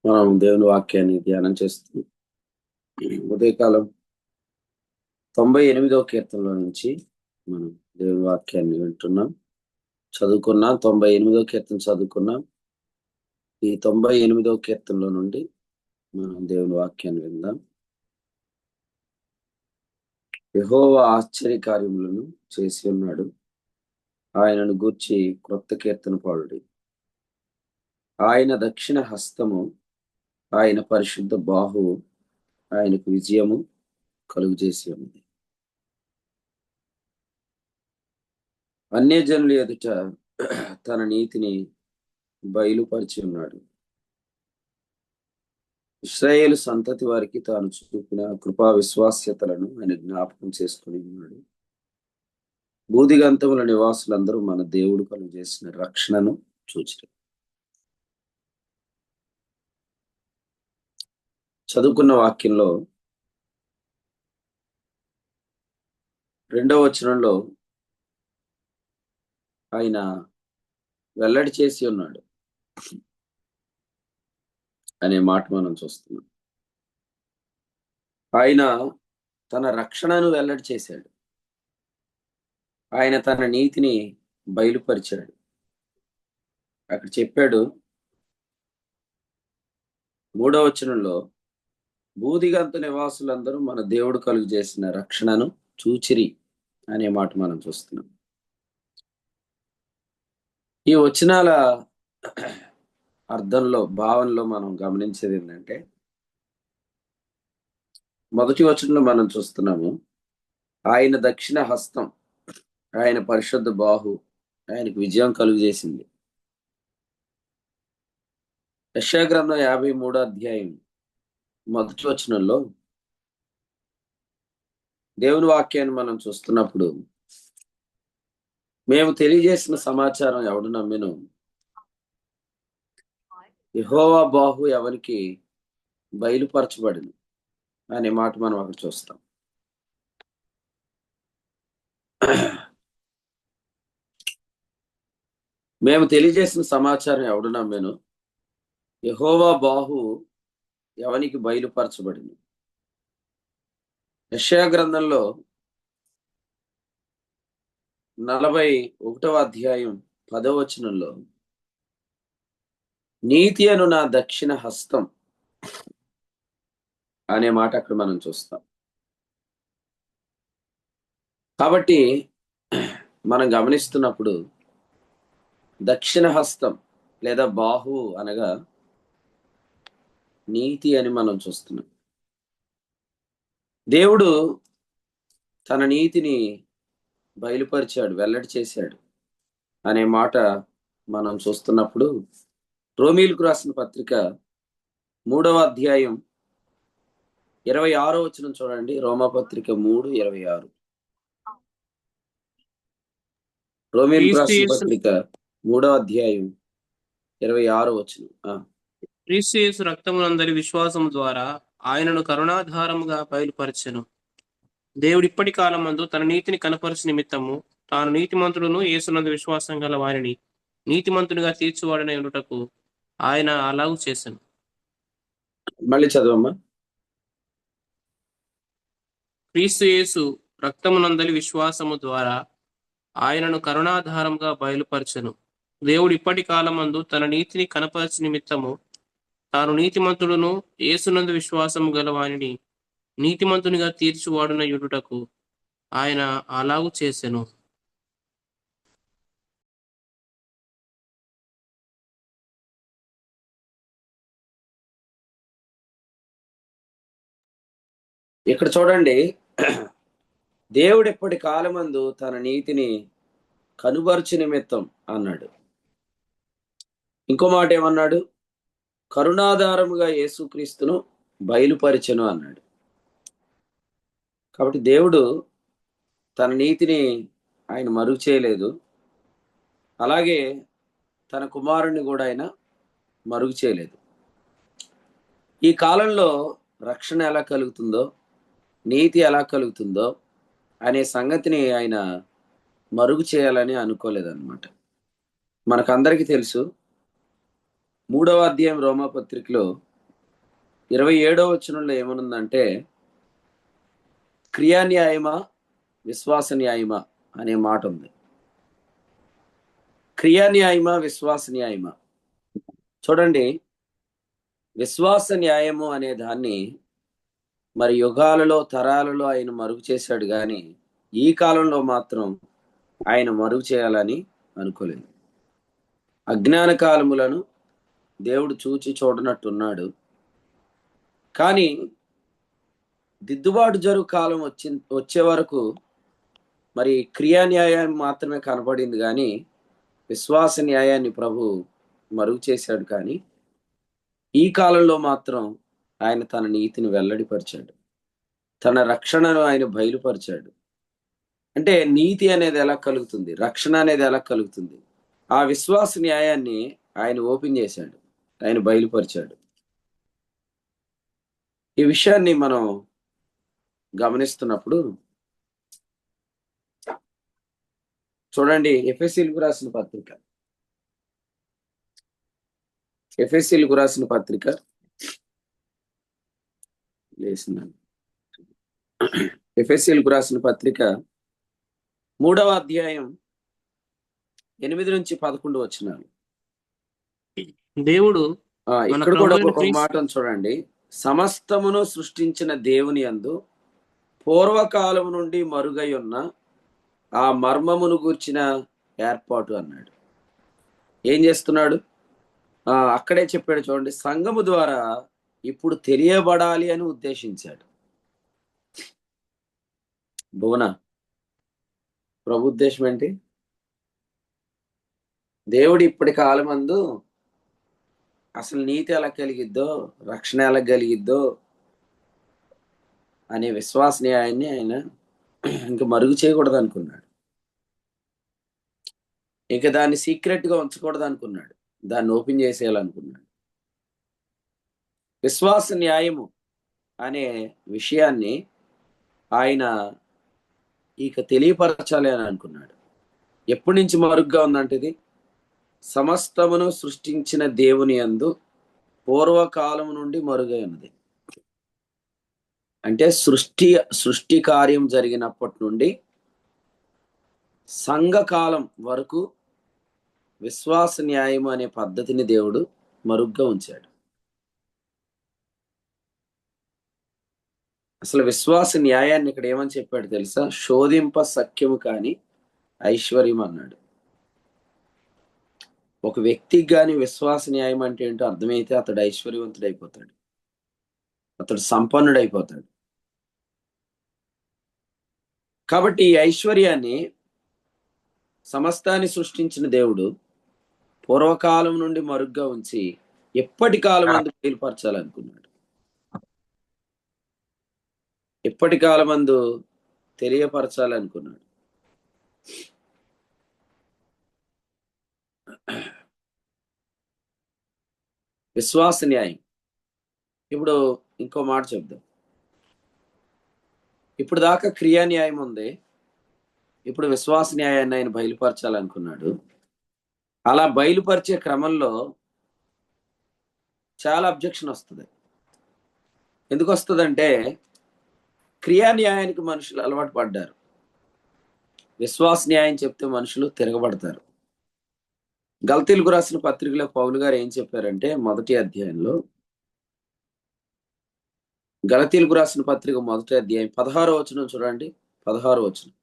మనం దేవుని వాక్యాన్ని ధ్యానం చేస్తూ ఉదయకాలం 98వ కీర్తనలో నుంచి మనం దేవుని వాక్యాన్ని వింటున్నాం, చదువుకున్నాం. 98వ కీర్తన చదువుకున్నాం. ఈ 98వ కీర్తనలో నుండి మనం దేవుని వాక్యాన్ని విందాం. యెహోవా ఆశ్చర్య కార్యములను చేసి ఉన్నాడు, ఆయనను గూర్చి క్రొత్త కీర్తన పాడుడి. ఆయన దక్షిణ హస్తము, ఆయన పరిశుద్ధ బాహువు ఆయనకు విజయము కలుగజేసి ఉంది. అన్యజనుల ఎదుట తన నీతిని బయలుపరిచి ఉన్నాడు. ఇశ్రాయేలు సంతతి వారికి తాను చూపిన కృపా విశ్వాస్యతలను ఆయన జ్ఞాపకం చేసుకుని ఉన్నాడు. భూదిగంతముల నివాసులందరూ మన దేవుడు కలుగు చేసిన రక్షణను చూచారు. చదువుకున్న వాక్యంలో 2వ వచనంలో ఆయన వెల్లడి చేసి ఉన్నాడు అనే మాట మనం చూస్తున్నాం. ఆయన తన రక్షణను వెల్లడి చేశాడు. ఆయన తన నీతిని బయలుపరిచాడు. అక్కడ చెప్పాడు 3వ వచనంలో, భూదిగంత నివాసులందరూ మన దేవుడు కలుగు చేసిన రక్షణను చూచిరి అనే మాట మనం చూస్తున్నాం. ఈ వచనాల అర్థంలో, భావనలో మనం గమనించేది ఏంటంటే, మొదటి వచనంలో మనం చూస్తున్నాము, ఆయన దక్షిణ హస్తం, ఆయన పరిశుద్ధ బాహు ఆయనకు విజయం కలుగు చేసింది. యెషయా గ్రంథం 53వ అధ్యాయం మొదటి వచనంలో దేవుని వాక్యాన్ని మనం చూస్తున్నప్పుడు, మేము తెలియజేసిన సమాచారం ఎవడు నమ్మెను, యెహోవా బాహు ఎవరికి బయలుపరచబడింది అనే మాట మనం అక్కడ చూస్తాం. మేము తెలియజేసిన సమాచారం ఎవడు నమ్మెను, యెహోవా బాహు ఎవనికి బయలుపరచబడింది. యెషయా గ్రంథంలో 41వ అధ్యాయం 10వ వచనంలో, నీతి అను నా దక్షిణ హస్తం అనే మాట అక్కడ మనం చూస్తాం. కాబట్టి మనం గమనిస్తున్నప్పుడు దక్షిణ హస్తం లేదా బాహు అనగా నీతి అని మనం చూస్తున్నాం. దేవుడు తన నీతిని బయలుపరిచాడు, వెల్లడి చేశాడు అనే మాట మనం చూస్తున్నప్పుడు, రోమీయులకు రాసిన పత్రిక 3వ అధ్యాయం 26వ వచనం చూడండి. రోమాపత్రిక 3:26. రోమీయులకు రాసిన పత్రిక 3వ అధ్యాయం 26వ వచనం. క్రీస్తు యేసు రక్తమునందరి విశ్వాసము ద్వారా ఆయనను కరుణాధారముగా బయలుపరచెను. దేవుడు ఇప్పటి కాలమందు తన నీతిని కనపరచు నిమిత్తము తాను నీతిమంతుడును యేసునందు విశ్వాసం గల వారిని నీతిమంతునిగా తీర్చువాడనే ఉండుటకు ఆయన అలాగూ చేశాను. మళ్ళీ చదవమ్మా. క్రీస్తు యేసు రక్తమునందలి విశ్వాసము ద్వారా ఆయనను కరుణాధారంగా బయలుపరచెను. దేవుడు ఇప్పటి కాలమందు తన నీతిని కనపరచు నిమిత్తము తాను నీతిమంతుడును యేసునందు విశ్వాసము గల వారిని నీతిమంతునిగా తీర్చువాడున యుడుటకు ఆయన అలాగూ చేసెను. ఇక్కడ చూడండి, దేవుడు ఎప్పటి కాలమందు తన నీతిని కనుబర్చు నిమిత్తం అన్నాడు. ఇంకో మాట ఏమన్నాడు, కరుణాధారముగా యేసుక్రీస్తును బయలుపరిచెను అన్నాడు. కాబట్టి దేవుడు తన నీతిని ఆయన మరుగు చేయలేదు, అలాగే తన కుమారుణ్ణి కూడా ఆయన మరుగు చేయలేదు. ఈ కాలంలో రక్షణ ఎలా కలుగుతుందో, నీతి ఎలా కలుగుతుందో అనే సంగతిని ఆయన మరుగు చేయాలని అనుకోలేదన్నమాట. మనకందరికీ తెలుసు, 3వ అధ్యాయం రోమాపత్రికలో 27వ వచనంలో ఏమనుందంటే, క్రియా న్యాయమా విశ్వాస న్యాయమా అనే మాట ఉంది. క్రియా న్యాయమా విశ్వాస న్యాయమా? చూడండి, విశ్వాస న్యాయము అనే దాన్ని మరి యుగాలలో తరాలలో ఆయన మరుగు చేశాడు కానీ ఈ కాలంలో మాత్రం ఆయన మరుగు చేయాలని అనుకోలేదు. అజ్ఞాన కాలములను దేవుడు చూచి చూడనట్టున్నాడు. కానీ దిద్దుబాటు జరుగు కాలం వచ్చే వరకు మరి క్రియా న్యాయం మాత్రమే కనబడింది కానీ విశ్వాస న్యాయాన్ని ప్రభు మరుగు చేశాడు. కానీ ఈ కాలంలో మాత్రం ఆయన తన నీతిని వెల్లడిపరిచాడు, తన రక్షణను ఆయన బయలుపరిచాడు. అంటే నీతి అనేది ఎలా కలుగుతుంది, రక్షణ అనేది ఎలా కలుగుతుంది, ఆ విశ్వాస న్యాయాన్ని ఆయన ఓపెన్ చేశాడు, ఆయన బయలుపరిచాడు. ఈ విషయాన్ని మనం గమనిస్తున్నప్పుడు చూడండి, ఎఫెసీయులకు రాసిన పత్రిక లేసినాను. ఎఫెసీయులకు రాసిన పత్రిక 3వ అధ్యాయం 8 నుంచి 11 వచనాలు. దేవుడు ఇక్కడ కూడా ఒక మాటను చూడండి. సమస్తమును సృష్టించిన దేవుని యందు పూర్వకాలము నుండి మరుగై ఉన్న ఆ మర్మమును గూర్చిన ఏర్పాటు అన్నాడు. ఏం చేస్తున్నాడు? అక్కడే చెప్పాడు చూడండి, సంఘము ద్వారా ఇప్పుడు తెలియబడాలి అని ఉద్దేశించాడు. భువన ప్రభు ఉద్దేశం ఏంటి? దేవుడు ఇప్పటి కాలమందు అసలు నీతి ఎలా కలిగిద్దో, రక్షణ ఎలా కలిగిద్దో అనే విశ్వాస న్యాయాన్ని ఆయన ఇంకా మరుగు చేయకూడదు అనుకున్నాడు. ఇంకా దాన్ని సీక్రెట్ గా ఉంచకూడదు అనుకున్నాడు, దాన్ని ఓపెన్ చేసేయాలనుకున్నాడు. విశ్వాస న్యాయము అనే విషయాన్ని ఆయన ఇక తెలియపరచాలి అని అనుకున్నాడు. ఎప్పటి నుంచి మరుగ్గా ఉందంటే, ఇది సమస్తమును సృష్టించిన దేవుని యందు పూర్వకాలము నుండి మరుగై ఉన్నది. అంటే సృష్టి కార్యం జరిగినప్పటి నుండి సంఘకాలం వరకు విశ్వాస న్యాయం అనే పద్ధతిని దేవుడు మరుగ్గా ఉంచాడు. అసలు విశ్వాస న్యాయాన్ని ఇక్కడ ఏమని చెప్పాడు తెలుసా? శోధింప సఖ్యము కాని ఐశ్వర్యం అన్నాడు. ఒక వ్యక్తికి కానీ విశ్వాస న్యాయం అంటే ఏంటో అర్థమైతే అతడు ఐశ్వర్యవంతుడు అయిపోతాడు, అతడు సంపన్నుడు అయిపోతాడు. కాబట్టి ఈ ఐశ్వర్యాన్ని సమస్తాన్ని సృష్టించిన దేవుడు పూర్వకాలం నుండి మరుగ్గా ఉంచి ఎప్పటి కాలం అందు బయలుపరచాలనుకున్నాడు, ఎప్పటి కాలమందు తెలియపరచాలనుకున్నాడు. విశ్వాస న్యాయం. ఇప్పుడు ఇంకో మాట చెప్దాం. ఇప్పుడు దాకా క్రియా న్యాయం ఉంది, ఇప్పుడు విశ్వాస న్యాయాన్ని ఆయన బయలుపరచాలనుకున్నాడు. అలా బయలుపరిచే క్రమంలో చాలా అబ్జెక్షన్ వస్తుంది. ఎందుకు వస్తుందంటే, క్రియా న్యాయానికి మనుషులు అలవాటు పడ్డారు, విశ్వాస న్యాయం చెప్తే మనుషులు తిరగబడతారు. గలతీయులకు రాసిన పత్రికలో పౌలు గారు ఏం చెప్పారంటే, మొదటి అధ్యాయంలో, గలతీయులకు రాసిన పత్రిక మొదటి అధ్యాయం 16వ వచనం చూడండి. 16వ వచనం,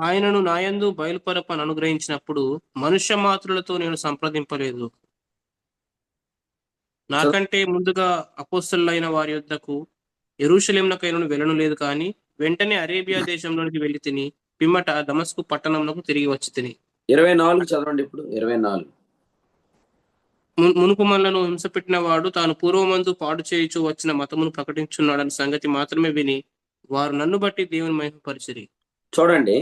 ఆయనను నాయందు బయలుపరపని అనుగ్రహించినప్పుడు మనుష్య మాత్రులతో నేను సంప్రదింపలేదు. నాకంటే ముందుగా అపోస్తలులైన వారి యొద్దకు యెరూషలేమునకైనను వెళ్ళను లేదు, కానీ వెంటనే అరేబియా దేశంలోనికి వెళ్ళి తిని పిమ్మట దమస్కు పట్టణంలోకి తిరిగి వచ్చి తిని. 24 చదవండి. ఇప్పుడు 24, మునుపు మనలను హింస పెట్టిన వాడు తాను పూర్వమందు పాడు చేయుచు వచ్చిన మతమును ప్రకటించున్నాడని సంగతి మాత్రమే విని వారు నన్ను బట్టి దేవుని మహిమపరిచిరి. చూడండి,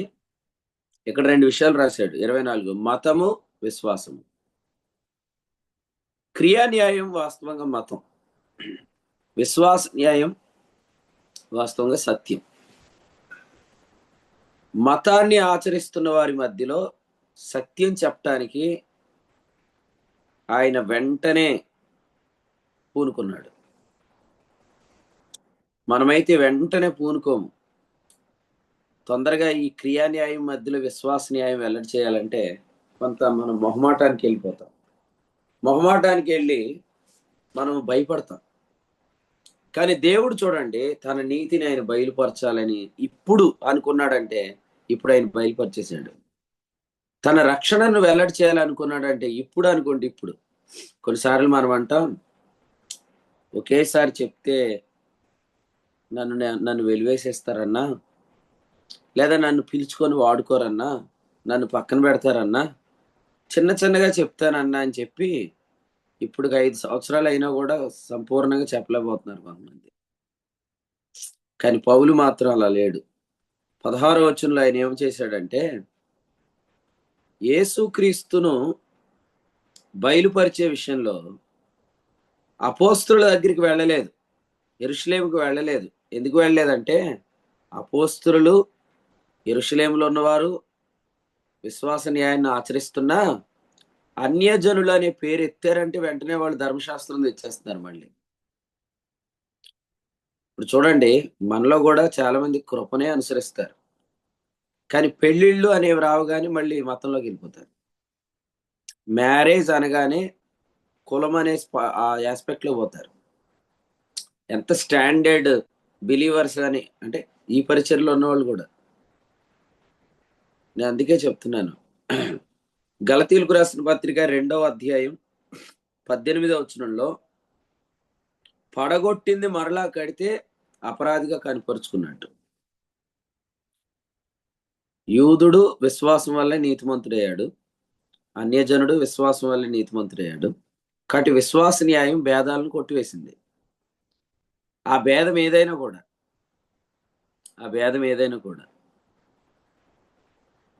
ఇక్కడ 2 విషయాలు రాశాడు. 24, మతము, విశ్వాసము. క్రియా న్యాయం వాస్తవంగా మతం, విశ్వాస న్యాయం వాస్తవంగా సత్యం. మతాన్ని ఆచరిస్తున్న వారి మధ్యలో సత్యం చెప్పటానికి ఆయన వెంటనే పూనుకున్నాడు. మనమైతే వెంటనే పూనుకోము. తొందరగా ఈ క్రియా న్యాయం మధ్యలో విశ్వాస న్యాయం వెల్లడి చేయాలంటే కొంత మనం మొహమాటానికి వెళ్ళిపోతాం. మొహమాటానికి వెళ్ళి మనం భయపడతాం. కానీ దేవుడు చూడండి, తన నీతిని ఆయన బయలుపరచాలని ఇప్పుడు అనుకున్నాడంటే ఇప్పుడు ఆయన బయలుపరిచేశాడు. తన రక్షణను వెల్లడి చేయాలనుకున్నాడంటే ఇప్పుడు అనుకోండి. ఇప్పుడు కొన్నిసార్లు మనం అంటాం, ఒకేసారి చెప్తే నన్ను వెలివేసేస్తారన్నా, లేదా నన్ను పిలుచుకొని వాడుకోరన్నా, నన్ను పక్కన పెడతారన్నా, చిన్న చిన్నగా చెప్తానన్నా అని చెప్పి ఇప్పుడు 5 సంవత్సరాలు అయినా కూడా సంపూర్ణంగా చెప్పలేకపోతున్నారు కొంతమంది. కానీ పౌలు మాత్రం అలా లేడు. 16వ వచనంలో ఆయన ఏం చేశాడంటే, యేసుక్రీస్తును బయలుపరిచే విషయంలో అపోస్తలుల దగ్గరికి వెళ్ళలేదు, యెరూషలేముకు వెళ్ళలేదు. ఎందుకు వెళ్ళలేదంటే, అపోస్తలులు యెరూషలేములో ఉన్నవారు విశ్వాస న్యాయాన్ని ఆచరిస్తున్నా అన్యజనులు అనే పేరు ఎత్తారంటే వెంటనే వాళ్ళు ధర్మశాస్త్రం తెచ్చేస్తున్నారు మళ్ళీ. ఇప్పుడు చూడండి, మనలో కూడా చాలా మంది కృపనే అనుసరిస్తారు, కానీ పెళ్ళిళ్ళు అనేవి రావుగానే మళ్ళీ మతంలోకి వెళ్ళిపోతారు. మ్యారేజ్ అనగానే కులం అనే ఆ ఆస్పెక్ట్ లో పోతారు. ఎంత స్టాండర్డ్ బిలీవర్స్ అని అంటే ఈ పరిచయలో ఉన్న వాళ్ళు కూడా. నేను అందుకే చెప్తున్నాను, గలతీలకు రాసిన పత్రిక 2వ అధ్యాయం 18వ వచనంలో, పడగొట్టింది మరలా కడితే అపరాధిగా కనపరుచుకున్నట్టు యూదుడు విశ్వాసం వల్ల నీతిమంతుడయ్యాడు, అన్యజనుడు విశ్వాసం వల్ల నీతిమంతుడయ్యాడు. కాబట్టి విశ్వాస న్యాయం భేదాలను కొట్టివేసింది. ఆ భేదం ఏదైనా కూడా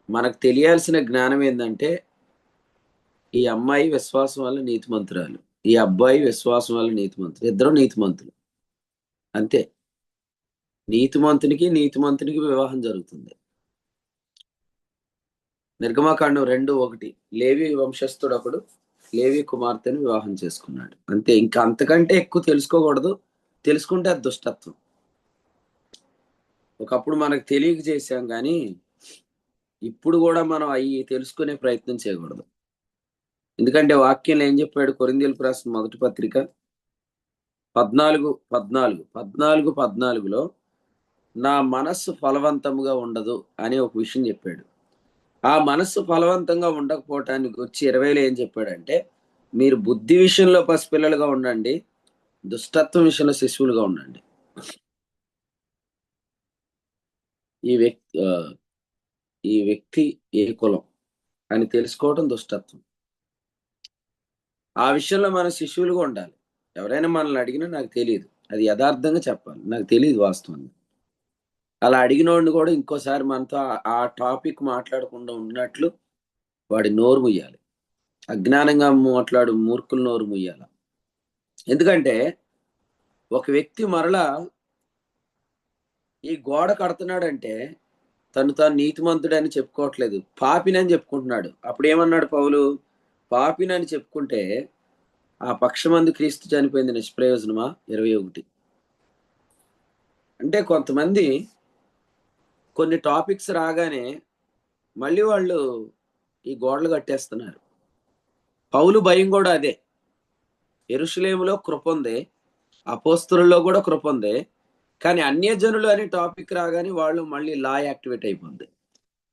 మనకు తెలియాల్సిన జ్ఞానం ఏంటంటే, ఈ అమ్మాయి విశ్వాసం వల్ల నీతిమంతురాలు, ఈ అబ్బాయి విశ్వాసం వల్ల నీతిమంతుడు, ఇద్దరు నీతిమంతులు అంతే. నీతిమంతునికి వివాహం జరుగుతుంది. నిర్గమాకాండం 2:1, లేవి వంశస్థుడు ఒకడు లేవి కుమార్తెను వివాహం చేసుకున్నాడు, అంతే. ఇంకా అంతకంటే ఎక్కువ తెలుసుకోకూడదు. తెలుసుకుంటే అది దుష్టత్వం. ఒకప్పుడు మనకు తెలియక చేశాం, కానీ ఇప్పుడు కూడా మనం అవి తెలుసుకునే ప్రయత్నం చేయకూడదు. ఎందుకంటే వాక్యంలో ఏం చెప్పాడు? కొరింథీయులకు రాసిన మొదటి పత్రిక 14:14లో నా మనస్సు ఫలవంతముగా ఉండదు అనే ఒక విషయం చెప్పాడు. ఆ మనస్సు ఫలవంతంగా ఉండకపోవటానికి వచ్చి 20లో ఏం చెప్పాడంటే, మీరు బుద్ధి విషయంలో పసిపిల్లలుగా ఉండండి, దుష్టత్వం విషయంలో శిశువులుగా ఉండండి. ఈ వ్యక్తి ఏ కులం అని తెలుసుకోవడం దుష్టత్వం. ఆ విషయంలో మనం శిశువులుగా ఉండాలి. ఎవరైనా మనల్ని అడిగినా నాకు తెలియదు, అది యథార్థంగా చెప్పాలి, నాకు తెలియదు వాస్తవంగా. అలా అడిగినోడిని కూడా ఇంకోసారి మనతో ఆ టాపిక్ మాట్లాడకుండా ఉన్నట్లు వాడి నోరు ముయ్యాలి. అజ్ఞానంగా మాట్లాడు మూర్ఖుల నోరు ముయ్యాల. ఎందుకంటే ఒక వ్యక్తి మరలా ఈ గోడ కడుతున్నాడంటే తను తాను నీతిమంతుడని చెప్పుకోవట్లేదు, పాపినని చెప్పుకుంటున్నాడు. అప్పుడు ఏమన్నాడు పౌలు? పాపినని చెప్పుకుంటే ఆ పక్షమందు క్రీస్తు చనిపోయింది నిష్ప్రయోజనమా? 21. అంటే కొంతమంది కొన్ని టాపిక్స్ రాగానే మళ్ళీ వాళ్ళు ఈ గోడలు కట్టేస్తున్నారు. పౌలు భయం కూడా అదే. యెరూషలేములో కృప ఉంది, అపోస్తలుల్లో కూడా కృప ఉంది, కానీ అన్యజనులు అనే టాపిక్ రాగానే వాళ్ళు మళ్ళీ లా యాక్టివేట్ అయిపోద్ది.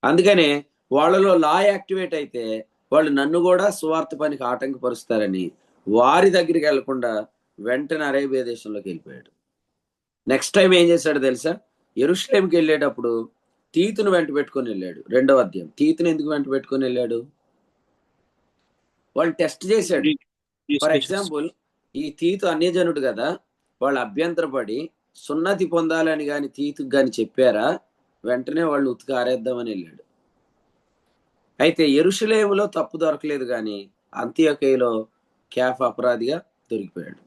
అందుకనే వాళ్ళలో లా యాక్టివేట్ అయితే వాళ్ళు నన్ను కూడా సువార్త పనికి ఆటంకపరుస్తారని వారి దగ్గరికి వెళ్లకుండా వెంటనే అరేబియా దేశంలోకి వెళ్ళిపోయాడు. నెక్స్ట్ టైం ఏం చేశాడు తెలుసా? యెరూషలేంకి వెళ్ళేటప్పుడు తీతును వెంట పెట్టుకొని వెళ్ళాడు. 2వ అధ్యాయం. తీతును ఎందుకు వెంట పెట్టుకొని వెళ్ళాడు? వాళ్ళు టెస్ట్ చేశాడు. ఫర్ ఎగ్జాంపుల్, ఈ తీతు అన్యజనుడు కదా, వాళ్ళు అభ్యంతరపడి సున్నతి పొందాలని కానీ తీతుకు కానీ చెప్పారా? వెంటనే వాళ్ళు ఉతికి ఆరేద్దామని వెళ్ళాడు. అయితే యెరూషలేములో తప్పు దొరకలేదు, కానీ అంతియొకయలో కేఫ్ అపరాధిగా దొరికిపోయాడు.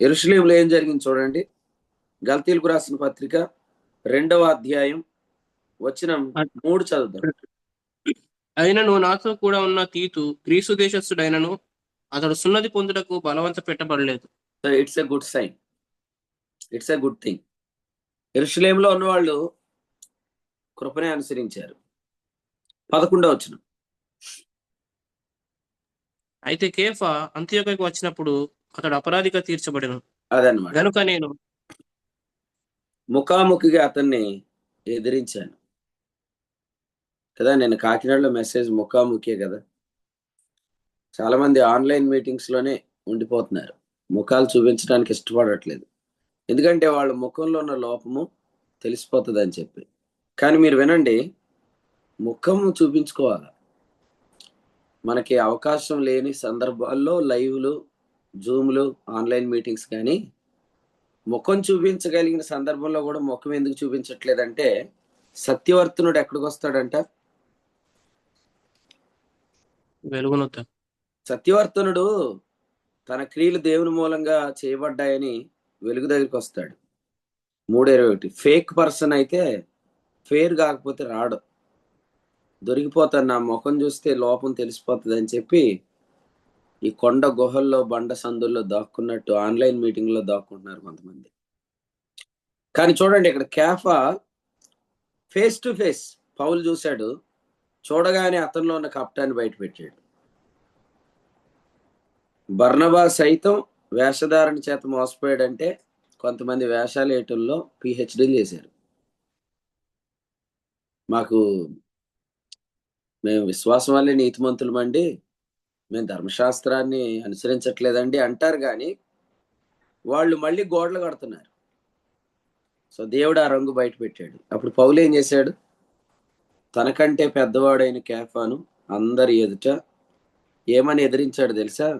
యెరూషలేములో ఏం జరిగింది చూడండి. గలతీలకు రాసిన పత్రిక 2వ అధ్యాయం వచనం 3 చదువుతాం. అయినను నాతో కూడా ఉన్న తీతు గ్రీసు దేశస్థుడైనను అతడు సున్నతి పొందుటకు బలవంత పెట్టబడలేదు. It's a good sign, it's a good thing. యెరూషలేములో ఉన్నవాళ్ళు కృపనే అనుసరించారు. 11వ వచనం. అయితే కేఫా అంత్యోకయకు వచ్చినప్పుడు అతడు అపరాధిగా తీర్చబడెను. అదనమాట. గనుక నేను ముఖాముఖిగా అతన్ని ఎదిరించాను కదా. నేను కాకినాడలో మెసేజ్ ముఖాముఖియే కదా. చాలా మంది ఆన్లైన్ మీటింగ్స్ లోనే ఉండిపోతున్నారు. ముఖాలు చూపించడానికి ఇష్టపడట్లేదు. ఎందుకంటే వాళ్ళ ముఖంలో ఉన్న లోపము తెలిసిపోతుంది అని చెప్పి. కానీ మీరు వినండి, ముఖం చూపించుకోవాలి. మనకి అవకాశం లేని సందర్భాల్లో లైవ్లు, జూమ్లు, ఆన్లైన్ మీటింగ్స్ కానీ ముఖం చూపించగలిగిన సందర్భంలో కూడా ముఖం ఎందుకు చూపించట్లేదంటే, సత్యవర్తనుడు ఎక్కడికి వస్తాడంట? వెలుగునొద్ద. సత్యవర్తనుడు తన క్రియలు దేవుని మూలంగా చేయబడ్డాయని వెలుగు దగ్గరికి వస్తాడు. 3:21. ఫేక్ పర్సన్ అయితే ఫేర్ కాకపోతే రాడు. దొరికిపోతాను, నా ముఖం చూస్తే లోపం తెలిసిపోతుంది అని చెప్పి ఈ కొండ గుహల్లో, బండ సందుల్లో దాక్కున్నట్టు ఆన్లైన్ మీటింగ్ లో దాక్కుంటున్నారు కొంతమంది. కానీ చూడండి, ఇక్కడ కేఫా ఫేస్ టు ఫేస్ పౌలు చూశాడు. చూడగానే అతనిలో ఉన్న కపటాన్ని బయట పెట్టాడు. బర్నబా సైతం వేషధారణ చేత మోసపోయాడంటే కొంతమంది వేషాలు వేయటంలో పిహెచ్డీలు చేశారు. మేము విశ్వాసం వల్లే నీతిమంతులమండి, మేము ధర్మశాస్త్రాన్ని అనుసరించట్లేదండి అంటారు, కానీ వాళ్ళు మళ్ళీ గోడలు కడుతున్నారు. సో దేవుడు ఆ రంగు బయట పెట్టాడు. అప్పుడు పౌలు ఏం చేశాడు? తనకంటే పెద్దవాడైన కేఫాను అందరి ఎదుట ఏమని ఎదిరించాడు తెలుసా?